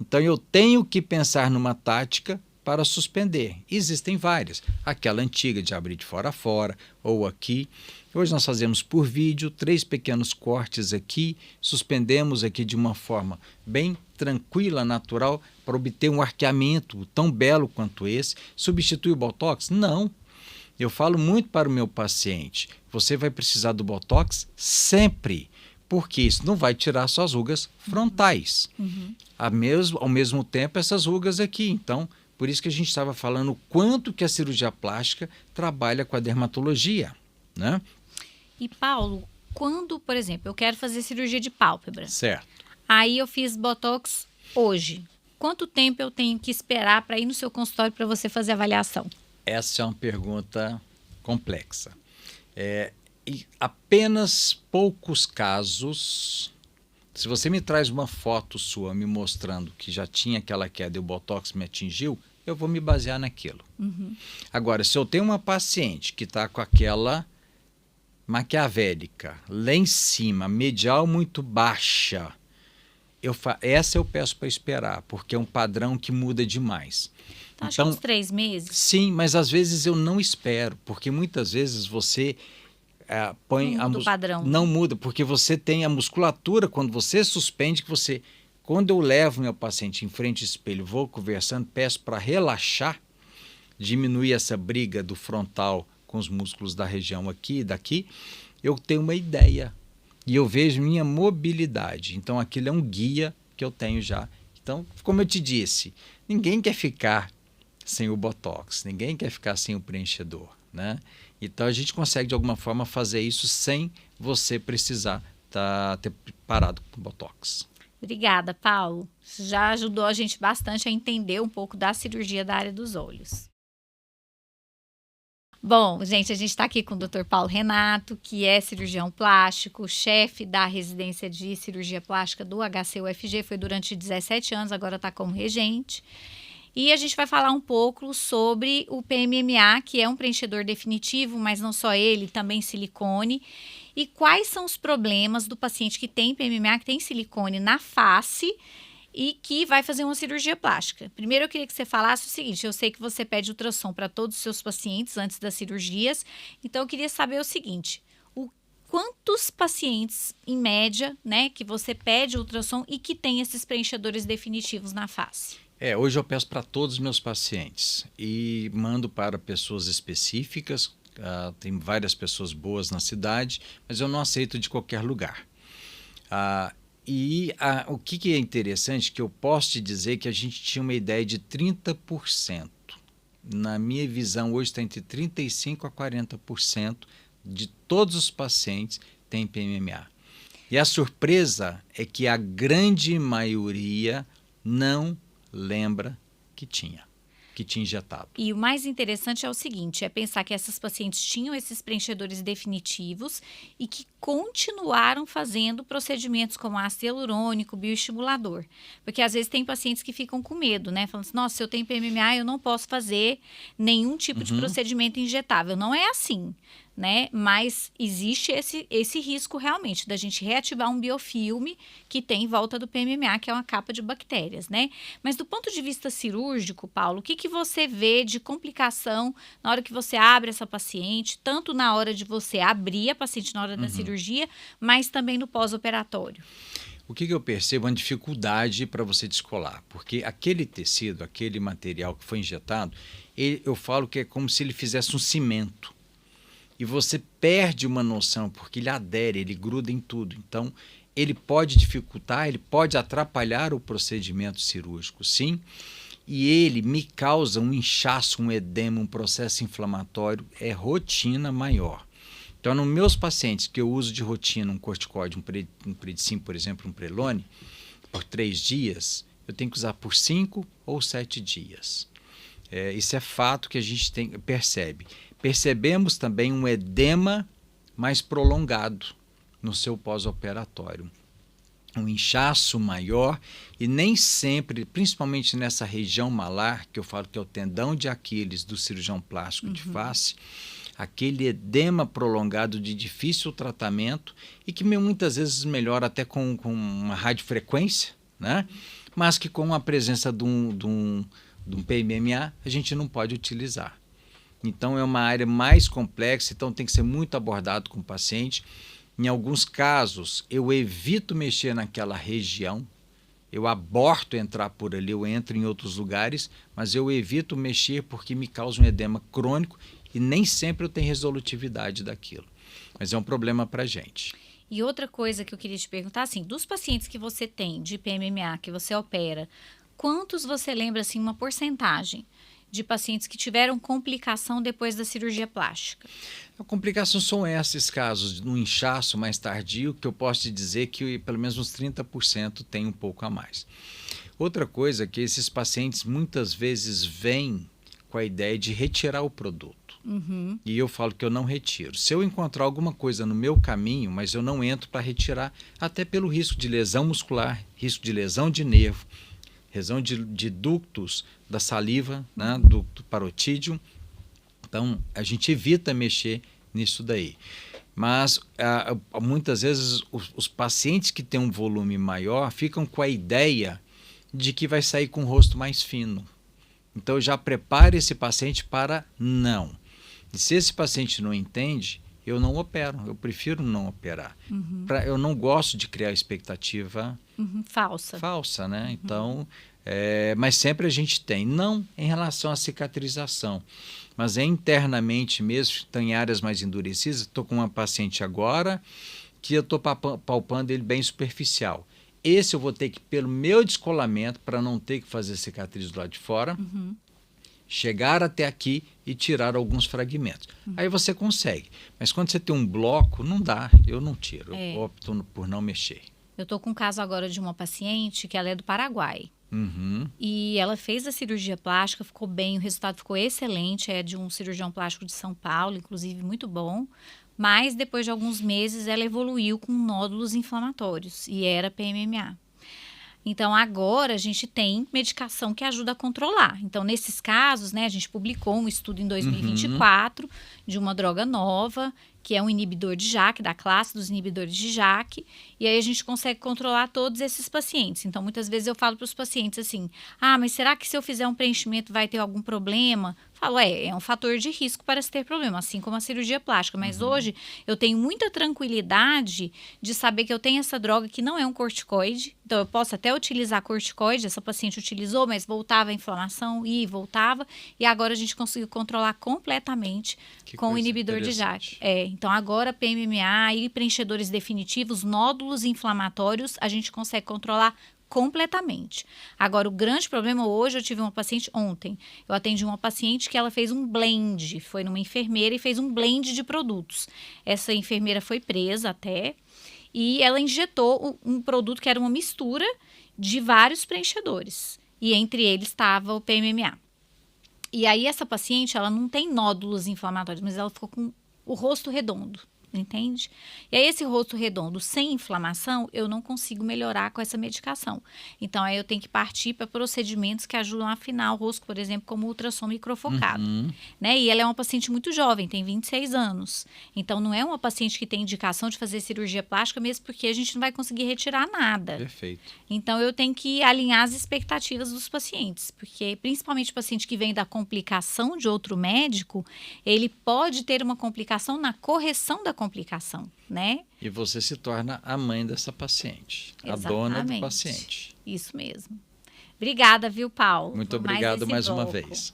Então, eu tenho que pensar numa tática para suspender. Existem várias. Aquela antiga de abrir de fora a fora, ou aqui. Hoje nós fazemos por vídeo, 3 pequenos cortes aqui, suspendemos aqui de uma forma bem tranquila, natural, para obter um arqueamento tão belo quanto esse. Substitui o Botox? Não. Eu falo muito para o meu paciente, você vai precisar do Botox sempre, porque isso não vai tirar suas rugas frontais. Ao mesmo tempo, essas rugas aqui. Então, por isso que a gente estava falando o quanto que a cirurgia plástica trabalha com a dermatologia, né? E Paulo, quando, por exemplo, eu quero fazer cirurgia de pálpebra, Certo. aí eu fiz Botox hoje, quanto tempo eu tenho que esperar para ir no seu consultório para você fazer a avaliação? Essa é uma pergunta complexa. E apenas poucos casos, se você me traz uma foto sua me mostrando que já tinha aquela queda e o Botox me atingiu, eu vou me basear naquilo. Agora, se eu tenho uma paciente que está com aquela maquiavélica lá em cima, medial muito baixa, essa eu peço para esperar, porque é um padrão que muda demais. Então, acho que uns 3 meses. Sim, mas às vezes eu não espero, porque muitas vezes você põe Não muda o padrão. Não muda, porque você tem a musculatura, quando você suspende, quando eu levo meu paciente em frente ao espelho, vou conversando, peço para relaxar, diminuir essa briga do frontal com os músculos da região aqui e daqui, eu tenho uma ideia e eu vejo minha mobilidade. Então aquilo é um guia que eu tenho já. Então, como eu te disse, ninguém quer ficar sem o Botox, ninguém quer ficar sem o preenchedor, né? Então a gente consegue de alguma forma fazer isso sem você precisar ter parado com o Botox. Obrigada, Paulo. Isso já ajudou a gente bastante a entender um pouco da cirurgia da área dos olhos. Bom, gente, a gente está aqui com o Dr. Paulo Renato, que é cirurgião plástico, chefe da residência de cirurgia plástica do HCUFG, foi durante 17 anos, agora está como regente. E a gente vai falar um pouco sobre o PMMA, que é um preenchedor definitivo, mas não só ele, também silicone. E quais são os problemas do paciente que tem PMMA, que tem silicone na face e que vai fazer uma cirurgia plástica. Primeiro eu queria que você falasse o seguinte, eu sei que você pede ultrassom para todos os seus pacientes antes das cirurgias, então eu queria saber o seguinte, quantos pacientes, em média, né, que você pede ultrassom e que tem esses preenchedores definitivos na face? Hoje eu peço para todos os meus pacientes e mando para pessoas específicas, tem várias pessoas boas na cidade, mas eu não aceito de qualquer lugar. O que é interessante, que eu posso te dizer que a gente tinha uma ideia de 30%. Na minha visão, hoje está entre 35% a 40% de todos os pacientes têm PMMA. E a surpresa é que a grande maioria não lembra que tinha injetado. E o mais interessante é o seguinte, é pensar que essas pacientes tinham esses preenchedores definitivos e que continuaram fazendo procedimentos como ácido hialurônico, bioestimulador. Porque às vezes tem pacientes que ficam com medo, né? Falando assim, nossa, se eu tenho PMMA, eu não posso fazer nenhum tipo de procedimento injetável. Não é assim, né? Mas existe esse risco realmente da gente reativar um biofilme que tem em volta do PMMA, que é uma capa de bactérias, né? Mas do ponto de vista cirúrgico, Paulo, o que você vê de complicação na hora que você abre essa paciente, tanto na hora de você abrir a paciente na hora da cirurgia, mas também no pós-operatório? O que eu percebo é uma dificuldade para você descolar, porque aquele tecido, aquele material que foi injetado, eu falo que é como se ele fizesse um cimento. E você perde uma noção, porque ele adere, ele gruda em tudo. Então, ele pode dificultar, ele pode atrapalhar o procedimento cirúrgico, sim. E ele me causa um inchaço, um edema, um processo inflamatório, é rotina maior. Então, nos meus pacientes que eu uso de rotina um corticóide, um predicim, por exemplo, um prelone, por 3 dias, eu tenho que usar por 5 ou 7 dias. Isso é fato que a gente percebe. Percebemos também um edema mais prolongado no seu pós-operatório. Um inchaço maior e nem sempre, principalmente nessa região malar, que eu falo que é o tendão de Aquiles do cirurgião plástico de face, aquele edema prolongado de difícil tratamento e que muitas vezes melhora até com uma radiofrequência, né? Mas que com a presença de um PMMA a gente não pode utilizar. Então é uma área mais complexa, então tem que ser muito abordado com o paciente. Em alguns casos eu evito mexer naquela região, eu aborto entrar por ali, eu entro em outros lugares, mas eu evito mexer porque me causa um edema crônico e nem sempre eu tenho resolutividade daquilo. Mas é um problema para a gente. E outra coisa que eu queria te perguntar, assim, dos pacientes que você tem de PMMA, que você opera, quantos você lembra, assim, uma porcentagem de pacientes que tiveram complicação depois da cirurgia plástica? A complicação são esses casos, no inchaço mais tardio, que eu posso te dizer que pelo menos uns 30% tem um pouco a mais. Outra coisa é que esses pacientes muitas vezes vêm com a ideia de retirar o produto. E eu falo que eu não retiro. Se eu encontrar alguma coisa no meu caminho, mas eu não entro para retirar, até pelo risco de lesão muscular, risco de lesão de nervo, lesão de ductos da saliva, né, do parotídeo. Então, a gente evita mexer nisso daí. Mas, muitas vezes, os pacientes que têm um volume maior ficam com a ideia de que vai sair com o rosto mais fino. Então, já prepare esse paciente para não. E se esse paciente não entende, eu não opero, eu prefiro não operar. Eu não gosto de criar expectativa falsa, né? Então, mas sempre a gente tem, não em relação à cicatrização, mas internamente mesmo, tem áreas mais endurecidas. Estou com uma paciente agora que eu estou palpando ele bem superficial. Esse eu vou ter que, pelo meu descolamento, para não ter que fazer cicatriz do lado de fora, chegar até aqui e tirar alguns fragmentos. Aí você consegue. Mas quando você tem um bloco, não dá, eu não tiro. Eu opto por não mexer. Eu estou com um caso agora de uma paciente que ela é do Paraguai. E ela fez a cirurgia plástica, ficou bem, o resultado ficou excelente, é de um cirurgião plástico de São Paulo, inclusive muito bom. Mas depois de alguns meses ela evoluiu com nódulos inflamatórios e era PMMA. Então, agora a gente tem medicação que ajuda a controlar. Então, nesses casos, né, a gente publicou um estudo em 2024 de uma droga nova, que é um inibidor de JAK, da classe dos inibidores de JAK, e aí a gente consegue controlar todos esses pacientes. Então, muitas vezes eu falo para os pacientes assim, mas será que se eu fizer um preenchimento vai ter algum problema? Falo, é um fator de risco para se ter problema, assim como a cirurgia plástica. Mas hoje eu tenho muita tranquilidade de saber que eu tenho essa droga que não é um corticoide. Então, eu posso até utilizar corticoide, essa paciente utilizou, mas voltava a inflamação e voltava. E agora a gente conseguiu controlar completamente com o inibidor de JAK. Então, agora PMMA e preenchedores definitivos, nódulos inflamatórios, a gente consegue controlar completamente. Agora, o grande problema hoje, eu tive uma paciente ontem, eu atendi uma paciente que ela fez um blend, foi numa enfermeira e fez um blend de produtos. Essa enfermeira foi presa até, e ela injetou um produto que era uma mistura de vários preenchedores, e entre eles estava o PMMA. E aí, essa paciente, ela não tem nódulos inflamatórios, mas ela ficou com o rosto redondo. Entende? E aí, esse rosto redondo sem inflamação, eu não consigo melhorar com essa medicação. Então, aí eu tenho que partir para procedimentos que ajudam a afinar o rosto, por exemplo, como ultrassom microfocado. Né? E ela é uma paciente muito jovem, tem 26 anos. Então, não é uma paciente que tem indicação de fazer cirurgia plástica, mesmo porque a gente não vai conseguir retirar nada. Perfeito. Então, eu tenho que alinhar as expectativas dos pacientes, porque principalmente o paciente que vem da complicação de outro médico, ele pode ter uma complicação na correção da complicação, né? E você se torna a mãe dessa paciente, Exatamente. A dona do paciente. Isso mesmo. Obrigada, viu, Paulo? Muito obrigado mais uma vez.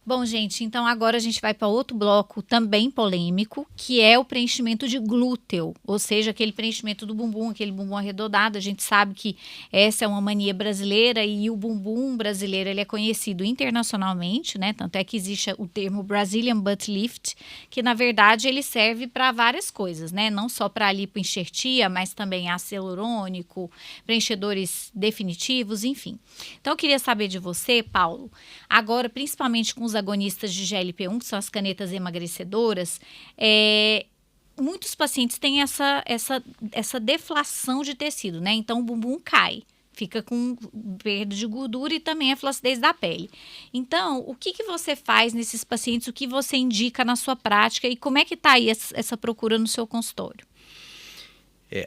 Bom, gente, então agora a gente vai para outro bloco também polêmico, que é o preenchimento de glúteo, ou seja, aquele preenchimento do bumbum, aquele bumbum arredondado. A gente sabe que essa é uma mania brasileira e o bumbum brasileiro ele é conhecido internacionalmente, né? Tanto é que existe o termo Brazilian Butt Lift, que na verdade ele serve para várias coisas, né? Não só para lipoenxertia, mas também ácido hialurônico, preenchedores definitivos, enfim. Então eu queria saber de você, Paulo, agora principalmente com os agonistas de GLP-1, que são as canetas emagrecedoras, muitos pacientes têm essa deflação de tecido, né? Então, o bumbum cai, fica com perda de gordura e também a flacidez da pele. Então, o que você faz nesses pacientes? O que você indica na sua prática? E como é que está aí essa procura no seu consultório?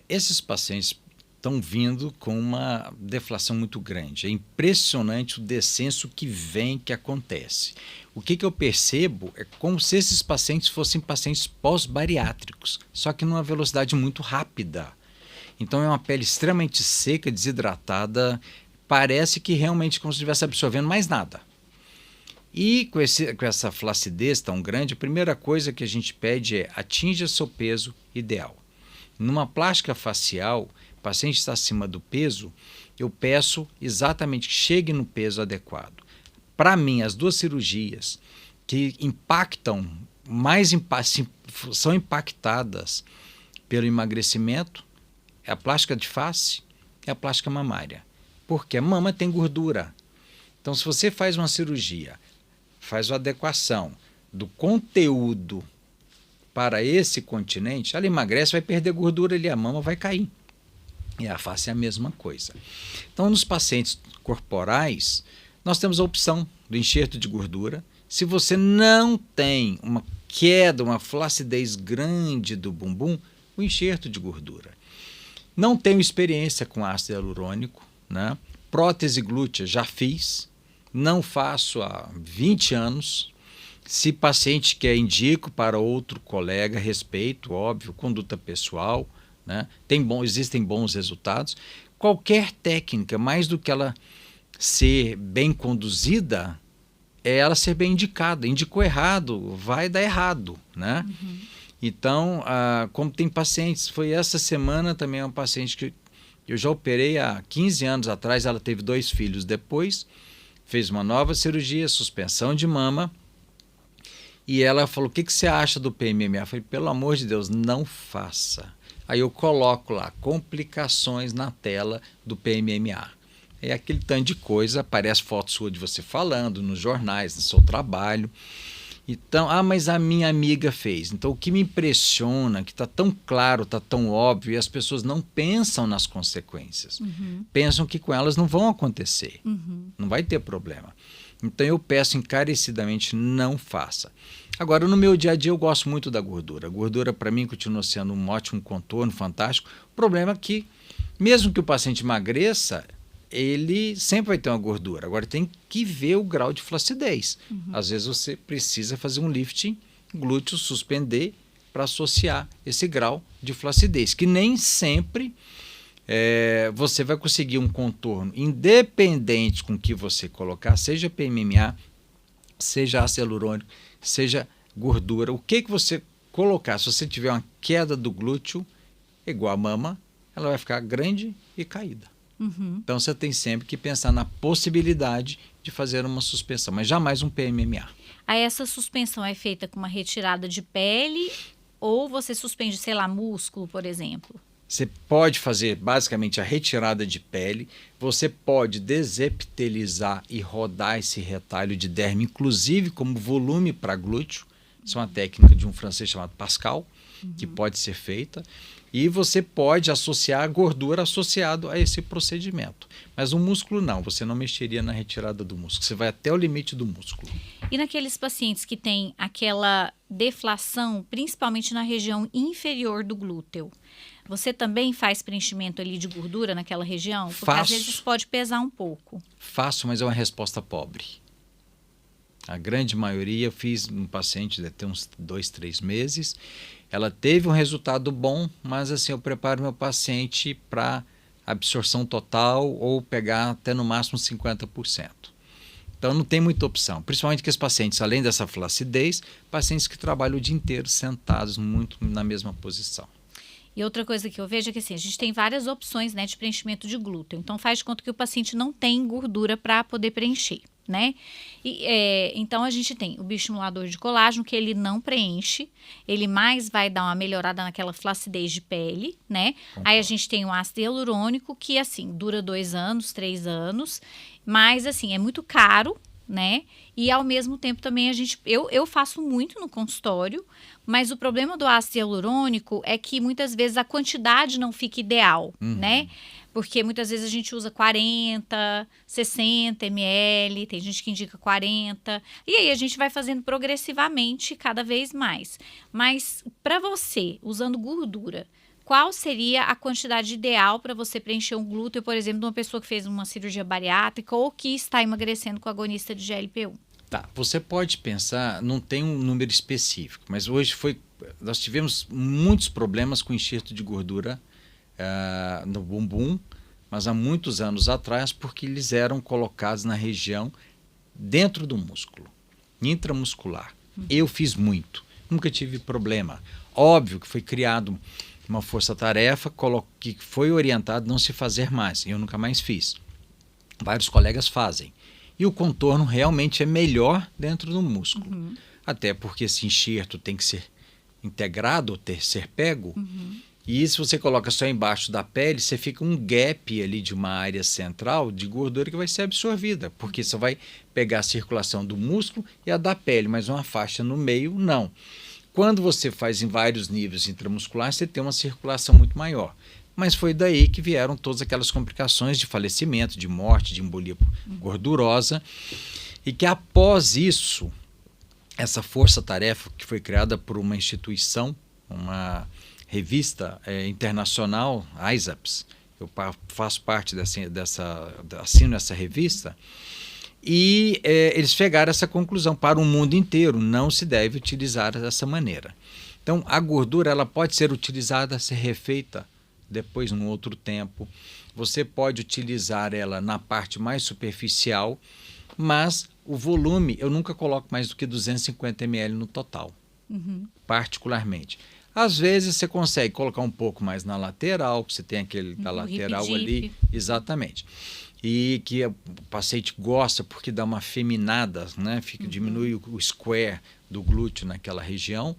Esses pacientes estão vindo com uma deflação muito grande. É impressionante o descenso que acontece. O que eu percebo é como se esses pacientes fossem pacientes pós-bariátricos, só que numa velocidade muito rápida. Então é uma pele extremamente seca, desidratada, parece que realmente como se estivesse absorvendo mais nada. E com essa flacidez tão grande, a primeira coisa que a gente pede é atinja seu peso ideal. Numa plástica facial, o paciente está acima do peso, eu peço exatamente que chegue no peso adequado. Para mim, as duas cirurgias que são impactadas pelo emagrecimento é a plástica de face e a plástica mamária. Porque a mama tem gordura. Então, se você faz uma cirurgia, faz uma adequação do conteúdo para esse continente, ela emagrece, vai perder gordura e a mama vai cair. E a face é a mesma coisa. Então, nos pacientes corporais, nós temos a opção do enxerto de gordura. Se você não tem uma queda, uma flacidez grande do bumbum, o enxerto de gordura. Não tenho experiência com ácido hialurônico, né? Prótese glútea já fiz, não faço há 20 anos. Se paciente quer, indico para outro colega, respeito, óbvio, conduta pessoal, né? Existem bons resultados. Qualquer técnica, mais do que ela ser bem conduzida, é ela ser bem indicada. Indicou errado, vai dar errado, né? Então, como tem pacientes, foi essa semana também uma paciente que eu já operei há 15 anos atrás, ela teve 2 filhos depois, fez uma nova cirurgia, suspensão de mama, e ela falou, o que você acha do PMMA? Eu falei, pelo amor de Deus, não faça. Aí eu coloco lá complicações na tela do PMMA. É aquele tanto de coisa, aparece foto sua de você falando nos jornais, no seu trabalho. Então, mas a minha amiga fez. Então, o que me impressiona, que está tão claro, está tão óbvio, e as pessoas não pensam nas consequências. Pensam que com elas não vão acontecer. Não vai ter problema. Então, eu peço encarecidamente, não faça. Agora, no meu dia a dia, eu gosto muito da gordura. A gordura, para mim, continua sendo um ótimo contorno, fantástico. O problema é que, mesmo que o paciente emagreça, ele sempre vai ter uma gordura. Agora tem que ver o grau de flacidez. Às vezes você precisa fazer um lifting glúteo, suspender, para associar esse grau de flacidez, que nem sempre você vai conseguir um contorno, independente com o que você colocar, seja PMMA, seja ácido hialurônico, seja gordura. O que você colocar, se você tiver uma queda do glúteo, igual a mama, ela vai ficar grande e caída. Então você tem sempre que pensar na possibilidade de fazer uma suspensão, mas jamais um PMMA. Aí essa suspensão é feita com uma retirada de pele ou você suspende, sei lá, músculo, por exemplo? Você pode fazer basicamente a retirada de pele, você pode desepitelizar e rodar esse retalho de derme, inclusive como volume para glúteo. Isso é uma técnica de um francês chamado Pascal, que pode ser feita. E você pode associar a gordura associado a esse procedimento. Mas o músculo não, você não mexeria na retirada do músculo, você vai até o limite do músculo. E naqueles pacientes que têm aquela deflação, principalmente na região inferior do glúteo, você também faz preenchimento ali de gordura naquela região? Porque às vezes pode pesar um pouco. Faço, mas é uma resposta pobre. A grande maioria, eu fiz um paciente deve ter uns 2, 3 meses, ela teve um resultado bom, mas assim, eu preparo meu paciente para absorção total ou pegar até no máximo 50%. Então não tem muita opção, principalmente que os pacientes, além dessa flacidez, pacientes que trabalham o dia inteiro sentados muito na mesma posição. E outra coisa que eu vejo é que assim, a gente tem várias opções, né, de preenchimento de glúteo. Então faz de conta que o paciente não tem gordura para poder preencher, né? E, então a gente tem o bioestimulador de colágeno, que ele não preenche, ele mais vai dar uma melhorada naquela flacidez de pele, né? Aí a gente tem o ácido hialurônico, que assim, dura 2 anos, 3 anos, mas assim, é muito caro, né? E ao mesmo tempo também eu faço muito no consultório, mas o problema do ácido hialurônico é que muitas vezes a quantidade não fica ideal, né? Porque muitas vezes a gente usa 40, 60 ml, tem gente que indica 40, e aí a gente vai fazendo progressivamente cada vez mais. Mas para você, usando gordura, qual seria a quantidade ideal para você preencher um glúteo, por exemplo, de uma pessoa que fez uma cirurgia bariátrica ou que está emagrecendo com agonista de GLP-1? Tá, você pode pensar, não tem um número específico, mas hoje nós tivemos muitos problemas com enxerto de gordura no bumbum, mas há muitos anos atrás, porque eles eram colocados na região dentro do músculo, intramuscular. Eu fiz muito, nunca tive problema. Óbvio que foi criado uma força-tarefa que foi orientado a não se fazer mais. Eu nunca mais fiz. Vários colegas fazem. E o contorno realmente é melhor dentro do músculo. Até porque esse enxerto tem que ser integrado, ser pego. E se você coloca só embaixo da pele, você fica um gap ali de uma área central de gordura que vai ser absorvida. Porque você vai pegar a circulação do músculo e a da pele, mas uma faixa no meio, não. Quando você faz em vários níveis intramusculares, você tem uma circulação muito maior. Mas foi daí que vieram todas aquelas complicações de falecimento, de morte, de embolia gordurosa. E que após isso, essa força-tarefa que foi criada por uma instituição, uma revista internacional, ISAPS, eu faço parte assino essa revista, e eles chegaram a essa conclusão: para o mundo inteiro não se deve utilizar dessa maneira. Então a gordura ela pode ser utilizada, ser refeita depois num outro tempo. Você pode utilizar ela na parte mais superficial, mas o volume eu nunca coloco mais do que 250 ml no total, particularmente. Às vezes você consegue colocar um pouco mais na lateral, que você tem aquele da lateral ali, exatamente. E que o paciente gosta porque dá uma feminada, né? Diminui o square do glúteo naquela região.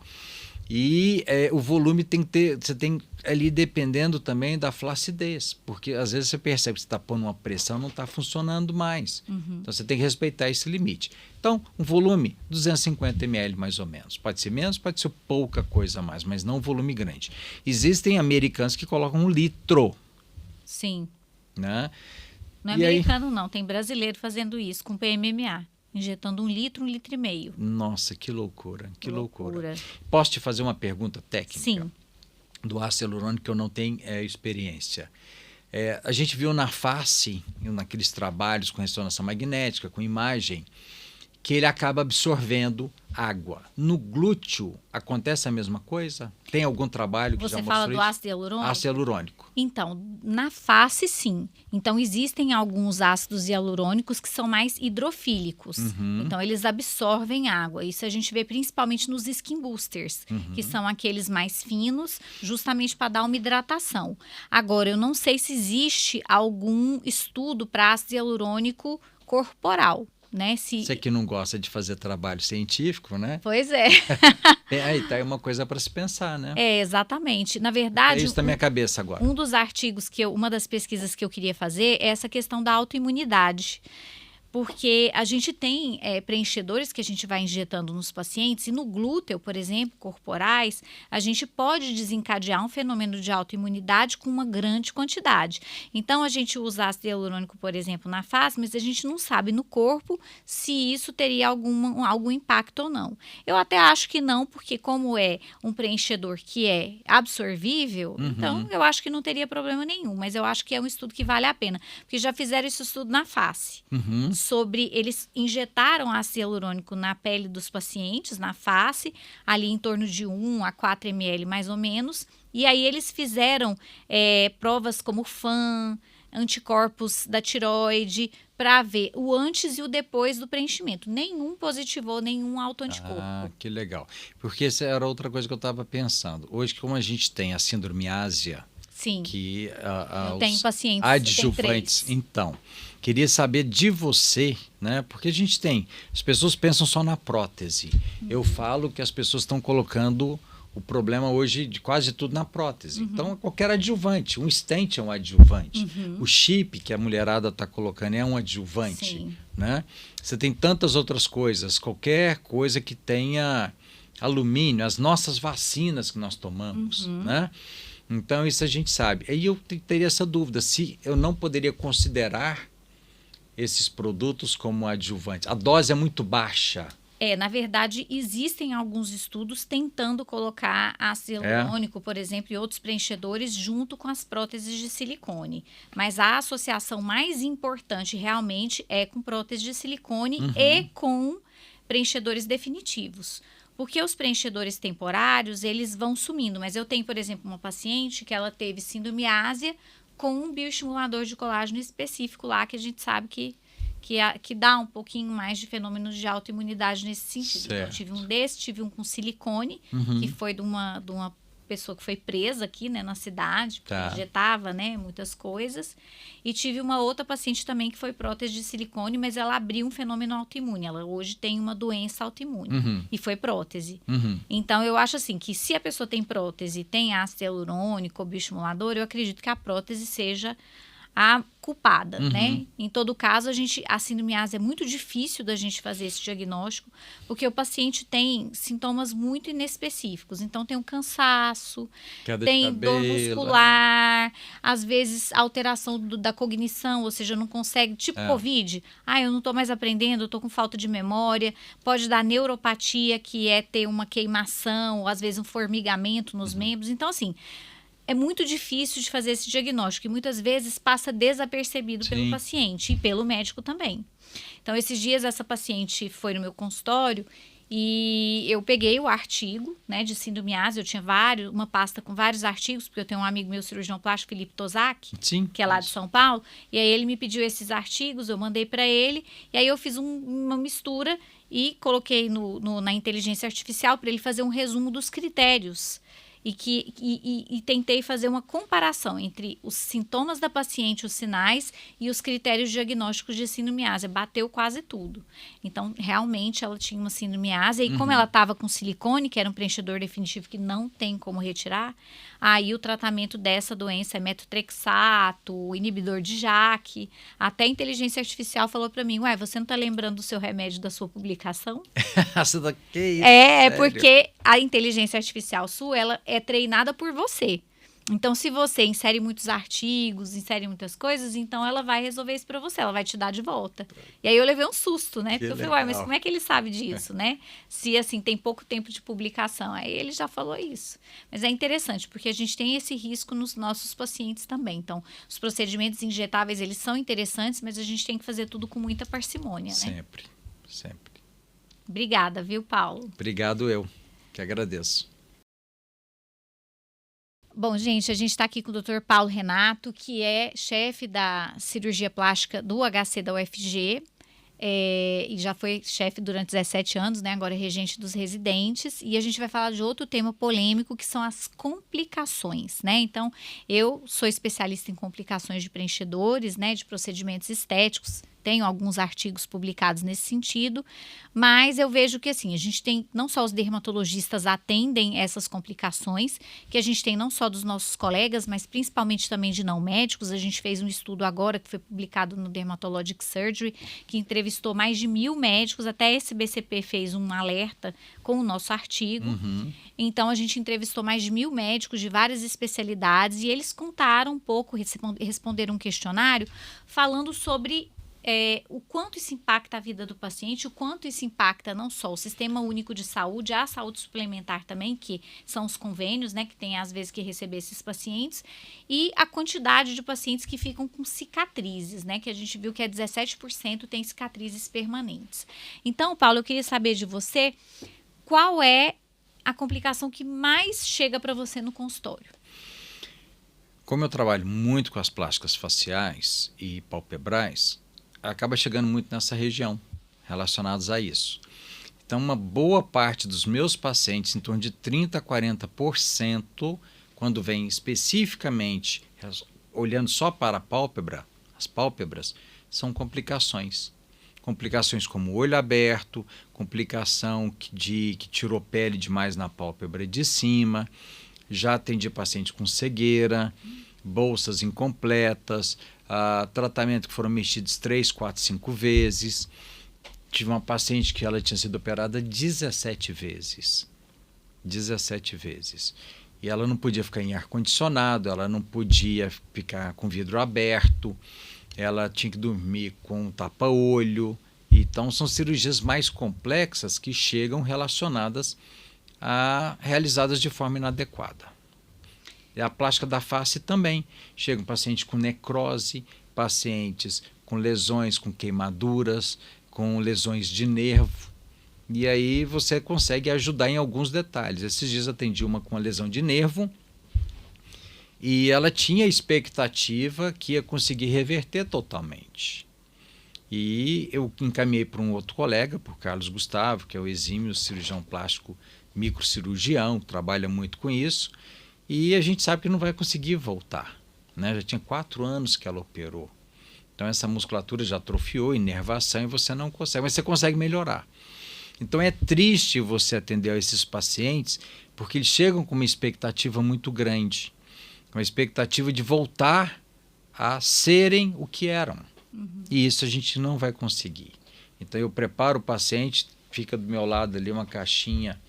E o volume tem que ter, você tem ali dependendo também da flacidez, porque às vezes você percebe que você está pondo uma pressão, não está funcionando mais. Então você tem que respeitar esse limite. Então, um volume 250 ml mais ou menos. Pode ser menos, pode ser pouca coisa a mais, mas não um volume grande. Existem americanos que colocam 1 litro. Sim. Né? Não é americano, não. Tem brasileiro fazendo isso com PMMA. Injetando 1 litro, 1,5 litro. Nossa, que loucura, que loucura. Loucura. Posso te fazer uma pergunta técnica? Sim. Do ácido hialurônico que eu não tenho experiência. A gente viu na face, naqueles trabalhos com ressonância magnética, com imagem, que ele acaba absorvendo água. No glúteo, acontece a mesma coisa? Tem algum trabalho que já mostrou isso? Você fala do ácido hialurônico? Ácido hialurônico. Então, na face, sim. Então, existem alguns ácidos hialurônicos que são mais hidrofílicos. Então, eles absorvem água. Isso a gente vê principalmente nos skin boosters, que são aqueles mais finos, justamente para dar uma hidratação. Agora, eu não sei se existe algum estudo para ácido hialurônico corporal. Né? Você que não gosta de fazer trabalho científico, né? Pois é. Aí tá uma coisa para se pensar, né? Exatamente. Na verdade, isso na minha cabeça agora. Um dos artigos uma das pesquisas que eu queria fazer é essa questão da autoimunidade. Porque a gente tem preenchedores que a gente vai injetando nos pacientes e no glúteo, por exemplo, corporais, a gente pode desencadear um fenômeno de autoimunidade com uma grande quantidade. Então, a gente usa ácido hialurônico, por exemplo, na face, mas a gente não sabe no corpo se isso teria algum impacto ou não. Eu até acho que não, porque como é um preenchedor que é absorvível, então eu acho que não teria problema nenhum. Mas eu acho que é um estudo que vale a pena, porque já fizeram esse estudo na face. Eles injetaram ácido hialurônico na pele dos pacientes, na face, ali em torno de 1 a 4 ml mais ou menos, e aí eles fizeram provas como FAM, anticorpos da tireoide, para ver o antes e o depois do preenchimento. Nenhum positivou, nenhum autoanticorpo. Ah, que legal. Porque essa era outra coisa que eu estava pensando. Hoje, como a gente tem a síndrome ásia, sim, que eu tenho pacientes adjuvantes. Então, queria saber de você, né? Porque a gente as pessoas pensam só na prótese. Eu falo que as pessoas estão colocando o problema hoje de quase tudo na prótese. Então, qualquer adjuvante, um stent é um adjuvante. O chip que a mulherada está colocando é um adjuvante. Sim. Né? Você tem tantas outras coisas, qualquer coisa que tenha alumínio, as nossas vacinas que nós tomamos, né? Então, isso a gente sabe. Aí eu teria essa dúvida, se eu não poderia considerar esses produtos como adjuvantes. A dose é muito baixa. Na verdade, existem alguns estudos tentando colocar ácido hialurônico, por exemplo, e outros preenchedores junto com as próteses de silicone. Mas a associação mais importante realmente é com prótese de silicone e com preenchedores definitivos. Porque os preenchedores temporários, eles vão sumindo. Mas eu tenho, por exemplo, uma paciente que ela teve síndrome ásia com um bioestimulador de colágeno específico lá, que a gente sabe que dá um pouquinho mais de fenômenos de autoimunidade nesse sentido. Então, eu tive um desse, tive um com silicone, que foi de uma pessoa que foi presa aqui, né, na cidade, porque injetava, né, muitas coisas. E tive uma outra paciente também que foi prótese de silicone, mas ela abriu um fenômeno autoimune. Ela hoje tem uma doença autoimune e foi prótese. Então, eu acho assim, que se a pessoa tem prótese, tem ácido hialurônico ou bioestimulador, eu acredito que a prótese seja a culpada, né? Em todo caso, a síndrome ásia é muito difícil da gente fazer esse diagnóstico, porque o paciente tem sintomas muito inespecíficos. Então, tem um cansaço, tem dor muscular, às vezes alteração da cognição, ou seja, não consegue, tipo Covid. Eu não estou mais aprendendo, eu estou com falta de memória. Pode dar neuropatia, que é ter uma queimação, ou às vezes um formigamento nos membros. Então, assim, é muito difícil de fazer esse diagnóstico e muitas vezes passa desapercebido pelo paciente e pelo médico também. Então, esses dias essa paciente foi no meu consultório e eu peguei o artigo, né, de síndrome ásia. Eu tinha uma pasta com vários artigos, porque eu tenho um amigo meu, cirurgião plástico, Felipe Tozak, que é lá de São Paulo, e aí ele me pediu esses artigos, eu mandei para ele, e aí eu fiz uma mistura e coloquei na inteligência artificial para ele fazer um resumo dos critérios. e tentei fazer uma comparação entre os sintomas da paciente, os sinais e os critérios diagnósticos de sindromiase. Bateu quase tudo. Então, realmente, ela tinha uma sindromiase. E como ela estava com silicone, que era um preenchedor definitivo que não tem como retirar, aí o tratamento dessa doença é metotrexato, inibidor de JAK. Até a inteligência artificial falou para mim, ué, você não está lembrando do seu remédio da sua publicação? Que isso, é sério? porque a inteligência artificial sua, ela é treinada por você. Então, se você insere muitos artigos, insere muitas coisas, então ela vai resolver isso para você, ela vai te dar de volta. E aí eu levei um susto, né? Porque eu falei, uai, mas como é que ele sabe disso, né? Se, assim, tem pouco tempo de publicação. Aí ele já falou isso. Mas é interessante, porque a gente tem esse risco nos nossos pacientes também. Então, os procedimentos injetáveis, eles são interessantes, mas a gente tem que fazer tudo com muita parcimônia, né? Sempre, sempre. Obrigada, viu, Paulo? Obrigado, eu que agradeço. Bom, gente, a gente está aqui com o Dr. Paulo Renato, que é chefe da cirurgia plástica do HC da UFG, e já foi chefe durante 17 anos, né? Agora é regente dos residentes. E a gente vai falar de outro tema polêmico, que são as complicações, né? Então, eu sou especialista em complicações de preenchedores, né? De procedimentos estéticos. Tenho alguns artigos publicados nesse sentido, mas eu vejo que, assim, a gente tem, não só os dermatologistas atendem essas complicações, que a gente tem não só dos nossos colegas, mas principalmente também de não médicos. A gente fez um estudo agora que foi publicado no Dermatologic Surgery, que entrevistou mais de 1.000 médicos, até a SBCP fez um alerta com o nosso artigo. Então, a gente entrevistou mais de 1.000 médicos de várias especialidades e eles contaram um pouco, responderam um questionário falando sobre o quanto isso impacta a vida do paciente, o quanto isso impacta não só o Sistema Único de Saúde, a saúde suplementar também, que são os convênios, né, que tem às vezes que receber esses pacientes, e a quantidade de pacientes que ficam com cicatrizes, né, que a gente viu que 17% tem cicatrizes permanentes. Então, Paulo, eu queria saber de você, qual é a complicação que mais chega para você no consultório? Como eu trabalho muito com as plásticas faciais e palpebrais, acaba chegando muito nessa região, relacionados a isso. Então, uma boa parte dos meus pacientes, em torno de 30% a 40%, quando vem especificamente, olhando só para a pálpebra, as pálpebras, são complicações. Complicações como olho aberto, complicação que tirou pele demais na pálpebra de cima, já atendi paciente com cegueira, bolsas incompletas, tratamento que foram mexidos 3, 4, 5 vezes. Tive uma paciente que ela tinha sido operada 17 vezes. 17 vezes. E ela não podia ficar em ar-condicionado, ela não podia ficar com vidro aberto, ela tinha que dormir com tapa-olho. Então, são cirurgias mais complexas que chegam relacionadas realizadas de forma inadequada. E a plástica da face também. Chega um paciente com necrose, pacientes com lesões, com queimaduras, com lesões de nervo. E aí você consegue ajudar em alguns detalhes. Esses dias atendi uma com uma lesão de nervo e ela tinha a expectativa que ia conseguir reverter totalmente. E eu encaminhei para um outro colega, por Carlos Gustavo, que é o exímio cirurgião plástico microcirurgião, trabalha muito com isso. E a gente sabe que não vai conseguir voltar, né? Já tinha 4 anos que ela operou. Então essa musculatura já atrofiou, inervação, e você não consegue, mas você consegue melhorar. Então é triste você atender a esses pacientes, porque eles chegam com uma expectativa muito grande, uma expectativa de voltar a serem o que eram. E isso a gente não vai conseguir. Então eu preparo o paciente, fica do meu lado ali uma caixinha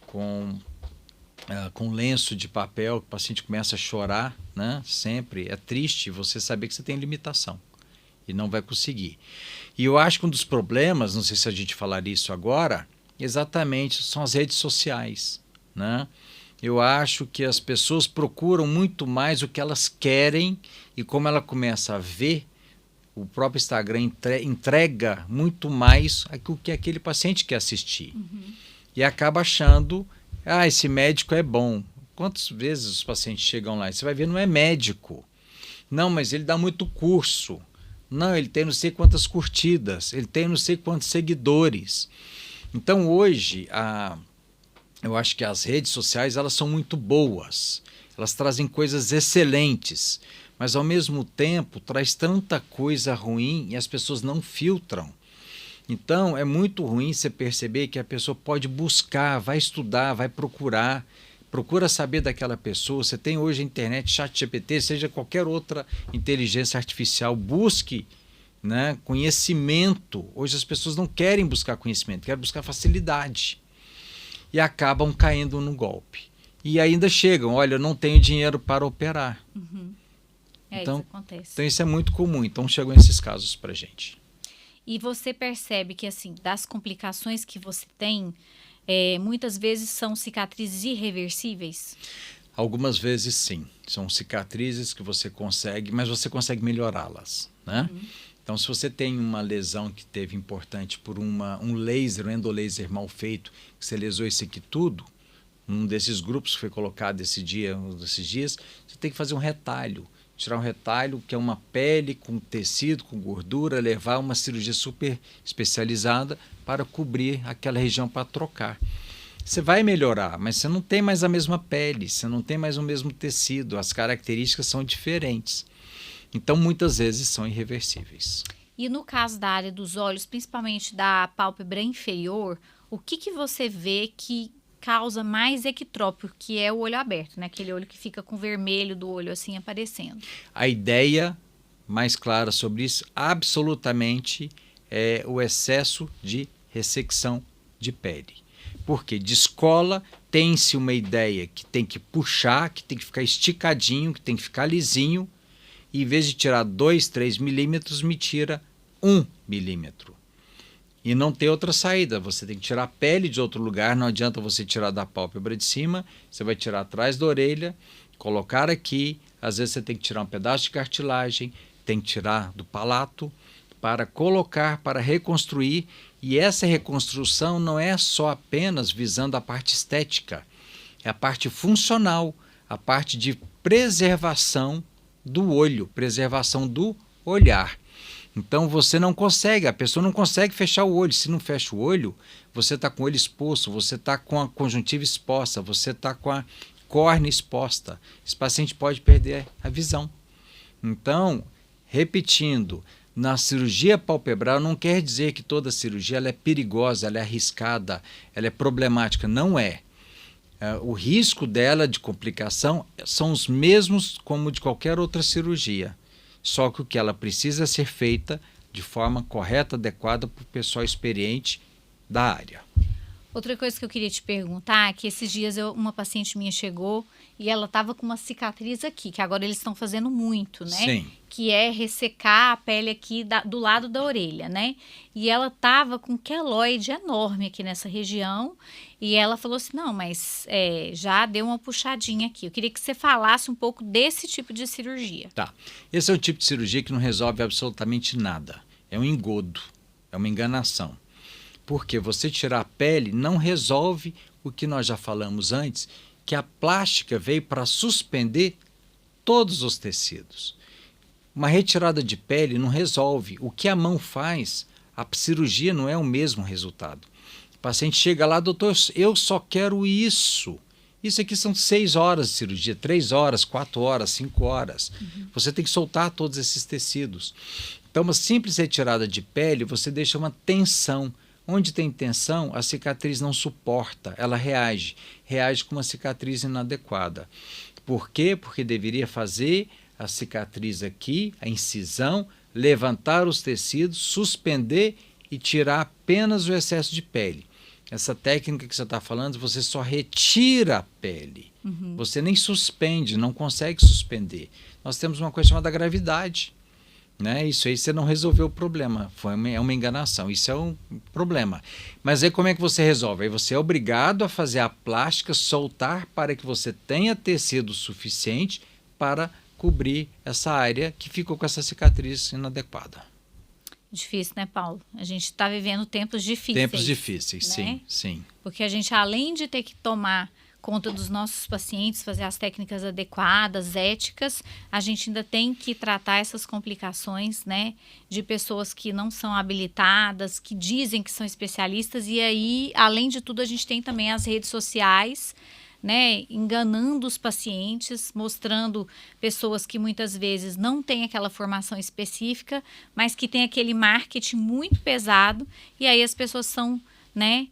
com lenço de papel, que o paciente começa a chorar, né? Sempre é triste você saber que você tem limitação e não vai conseguir. E eu acho que um dos problemas, não sei se a gente falaria isso agora, exatamente são as redes sociais, né? Eu acho que as pessoas procuram muito mais o que elas querem e como ela começa a ver, o próprio Instagram entrega muito mais o que aquele paciente quer assistir. E acaba achando, esse médico é bom. Quantas vezes os pacientes chegam lá e você vai ver, não é médico. Não, mas ele dá muito curso. Não, ele tem não sei quantas curtidas, ele tem não sei quantos seguidores. Então hoje Eu acho que as redes sociais, elas são muito boas, elas trazem coisas excelentes, mas ao mesmo tempo traz tanta coisa ruim e as pessoas não filtram. Então é muito ruim você perceber que a pessoa pode buscar, vai estudar, vai procurar, procura saber daquela pessoa. Você tem hoje a internet, ChatGPT, seja qualquer outra inteligência artificial, busque, né, conhecimento. Hoje as pessoas não querem buscar conhecimento, querem buscar facilidade. E acabam caindo no golpe. E ainda chegam, olha, eu não tenho dinheiro para operar. Então, isso acontece. Então isso é muito comum. Então chegam esses casos para a gente. E você percebe que, assim, das complicações que você tem, muitas vezes são cicatrizes irreversíveis? Algumas vezes sim. São cicatrizes que você consegue, mas você consegue melhorá-las, né? Então, se você tem uma lesão que teve importante por um laser, um endolaser mal feito, que você lesou isso aqui tudo, um desses grupos que foi colocado esses dias, você tem que fazer um retalho. Tirar um retalho, que é uma pele com tecido, com gordura, levar uma cirurgia super especializada para cobrir aquela região para trocar. Você vai melhorar, mas você não tem mais a mesma pele, você não tem mais o mesmo tecido, as características são diferentes. Então, muitas vezes são irreversíveis. E no caso da área dos olhos, principalmente da pálpebra inferior, o que você vê que causa mais ectrópio, que é o olho aberto, né? Aquele olho que fica com o vermelho do olho assim aparecendo? A ideia mais clara sobre isso, absolutamente, é o excesso de ressecção de pele. Porque descola, tem-se uma ideia que tem que puxar, que tem que ficar esticadinho, que tem que ficar lisinho, e em vez de tirar 2, 3 milímetros, me tira 1 milímetro. E não tem outra saída, você tem que tirar a pele de outro lugar, não adianta você tirar da pálpebra de cima, você vai tirar atrás da orelha, colocar aqui, às vezes você tem que tirar um pedaço de cartilagem, tem que tirar do palato, para colocar, para reconstruir, e essa reconstrução não é só apenas visando a parte estética, é a parte funcional, a parte de preservação do olho, preservação do olhar. Então você não consegue, a pessoa não consegue fechar o olho. Se não fecha o olho, você está com o olho exposto, você está com a conjuntiva exposta, você está com a córnea exposta. Esse paciente pode perder a visão. Então, repetindo, na cirurgia palpebral não quer dizer que toda cirurgia ela é perigosa, ela é arriscada, ela é problemática. Não é. O risco dela de complicação são os mesmos como de qualquer outra cirurgia. Só que o que ela precisa ser feita de forma correta, adequada para o pessoal experiente da área. Outra coisa que eu queria te perguntar é que esses dias uma paciente minha chegou e ela estava com uma cicatriz aqui, que agora eles estão fazendo muito, né? Sim. Que é ressecar a pele aqui do lado da orelha, né? E ela estava com um queloide enorme aqui nessa região e ela falou assim, não, mas já deu uma puxadinha aqui. Eu queria que você falasse um pouco desse tipo de cirurgia. Tá. Esse é um tipo de cirurgia que não resolve absolutamente nada. É um engodo, é uma enganação. Porque você tirar a pele não resolve o que nós já falamos antes, que a plástica veio para suspender todos os tecidos. Uma retirada de pele não resolve. O que a mão faz, a cirurgia não é o mesmo resultado. O paciente chega lá, doutor, eu só quero isso. Isso aqui são 6 horas de cirurgia, 3 horas, 4 horas, 5 horas. Você tem que soltar todos esses tecidos. Então, uma simples retirada de pele, você deixa uma tensão. Onde tem tensão, a cicatriz não suporta, ela reage com uma cicatriz inadequada. Por quê? Porque deveria fazer a cicatriz aqui, a incisão, levantar os tecidos, suspender e tirar apenas o excesso de pele. Essa técnica que você está falando, você só retira a pele. Você nem suspende, não consegue suspender. Nós temos uma coisa chamada gravidade. Né? Isso aí você não resolveu o problema, é uma enganação, isso é um problema. Mas aí como é que você resolve? Aí você é obrigado a fazer a plástica, soltar para que você tenha tecido suficiente para cobrir essa área que ficou com essa cicatriz inadequada. Difícil, né, Paulo? A gente está vivendo tempos difíceis. Tempos difíceis, né? sim, sim. Porque a gente, além de ter que tomar conta dos nossos pacientes, fazer as técnicas adequadas, éticas, a gente ainda tem que tratar essas complicações, né, de pessoas que não são habilitadas, que dizem que são especialistas, e aí, além de tudo, a gente tem também as redes sociais, né, enganando os pacientes, mostrando pessoas que muitas vezes não têm aquela formação específica, mas que tem aquele marketing muito pesado, e aí as pessoas são, né,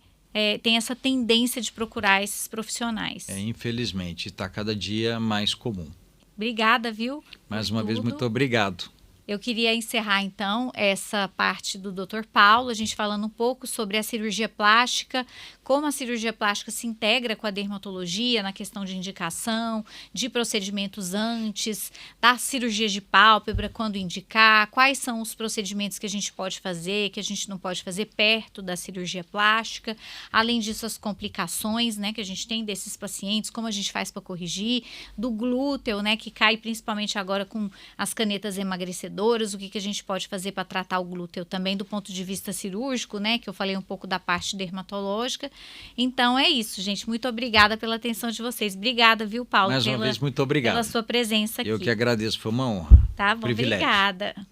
tem essa tendência de procurar esses profissionais. Infelizmente, está cada dia mais comum. Obrigada, viu? Mais uma vez, muito obrigado. Eu queria encerrar, então, essa parte do Dr. Paulo, a gente falando um pouco sobre a cirurgia plástica, como a cirurgia plástica se integra com a dermatologia na questão de indicação, de procedimentos antes, da cirurgia de pálpebra, quando indicar, quais são os procedimentos que a gente pode fazer, que a gente não pode fazer perto da cirurgia plástica, além disso as complicações, né, que a gente tem desses pacientes, como a gente faz para corrigir, do glúteo, né, que cai principalmente agora com as canetas emagrecedoras, o que a gente pode fazer para tratar o glúteo também do ponto de vista cirúrgico, né, que eu falei um pouco da parte dermatológica. Então é isso, gente. Muito obrigada pela atenção de vocês. Obrigada, viu, Paulo? Mais uma vez, muito obrigado. Pela sua presença aqui. Eu que agradeço, foi uma honra. Tá bom, privilégio. Obrigada.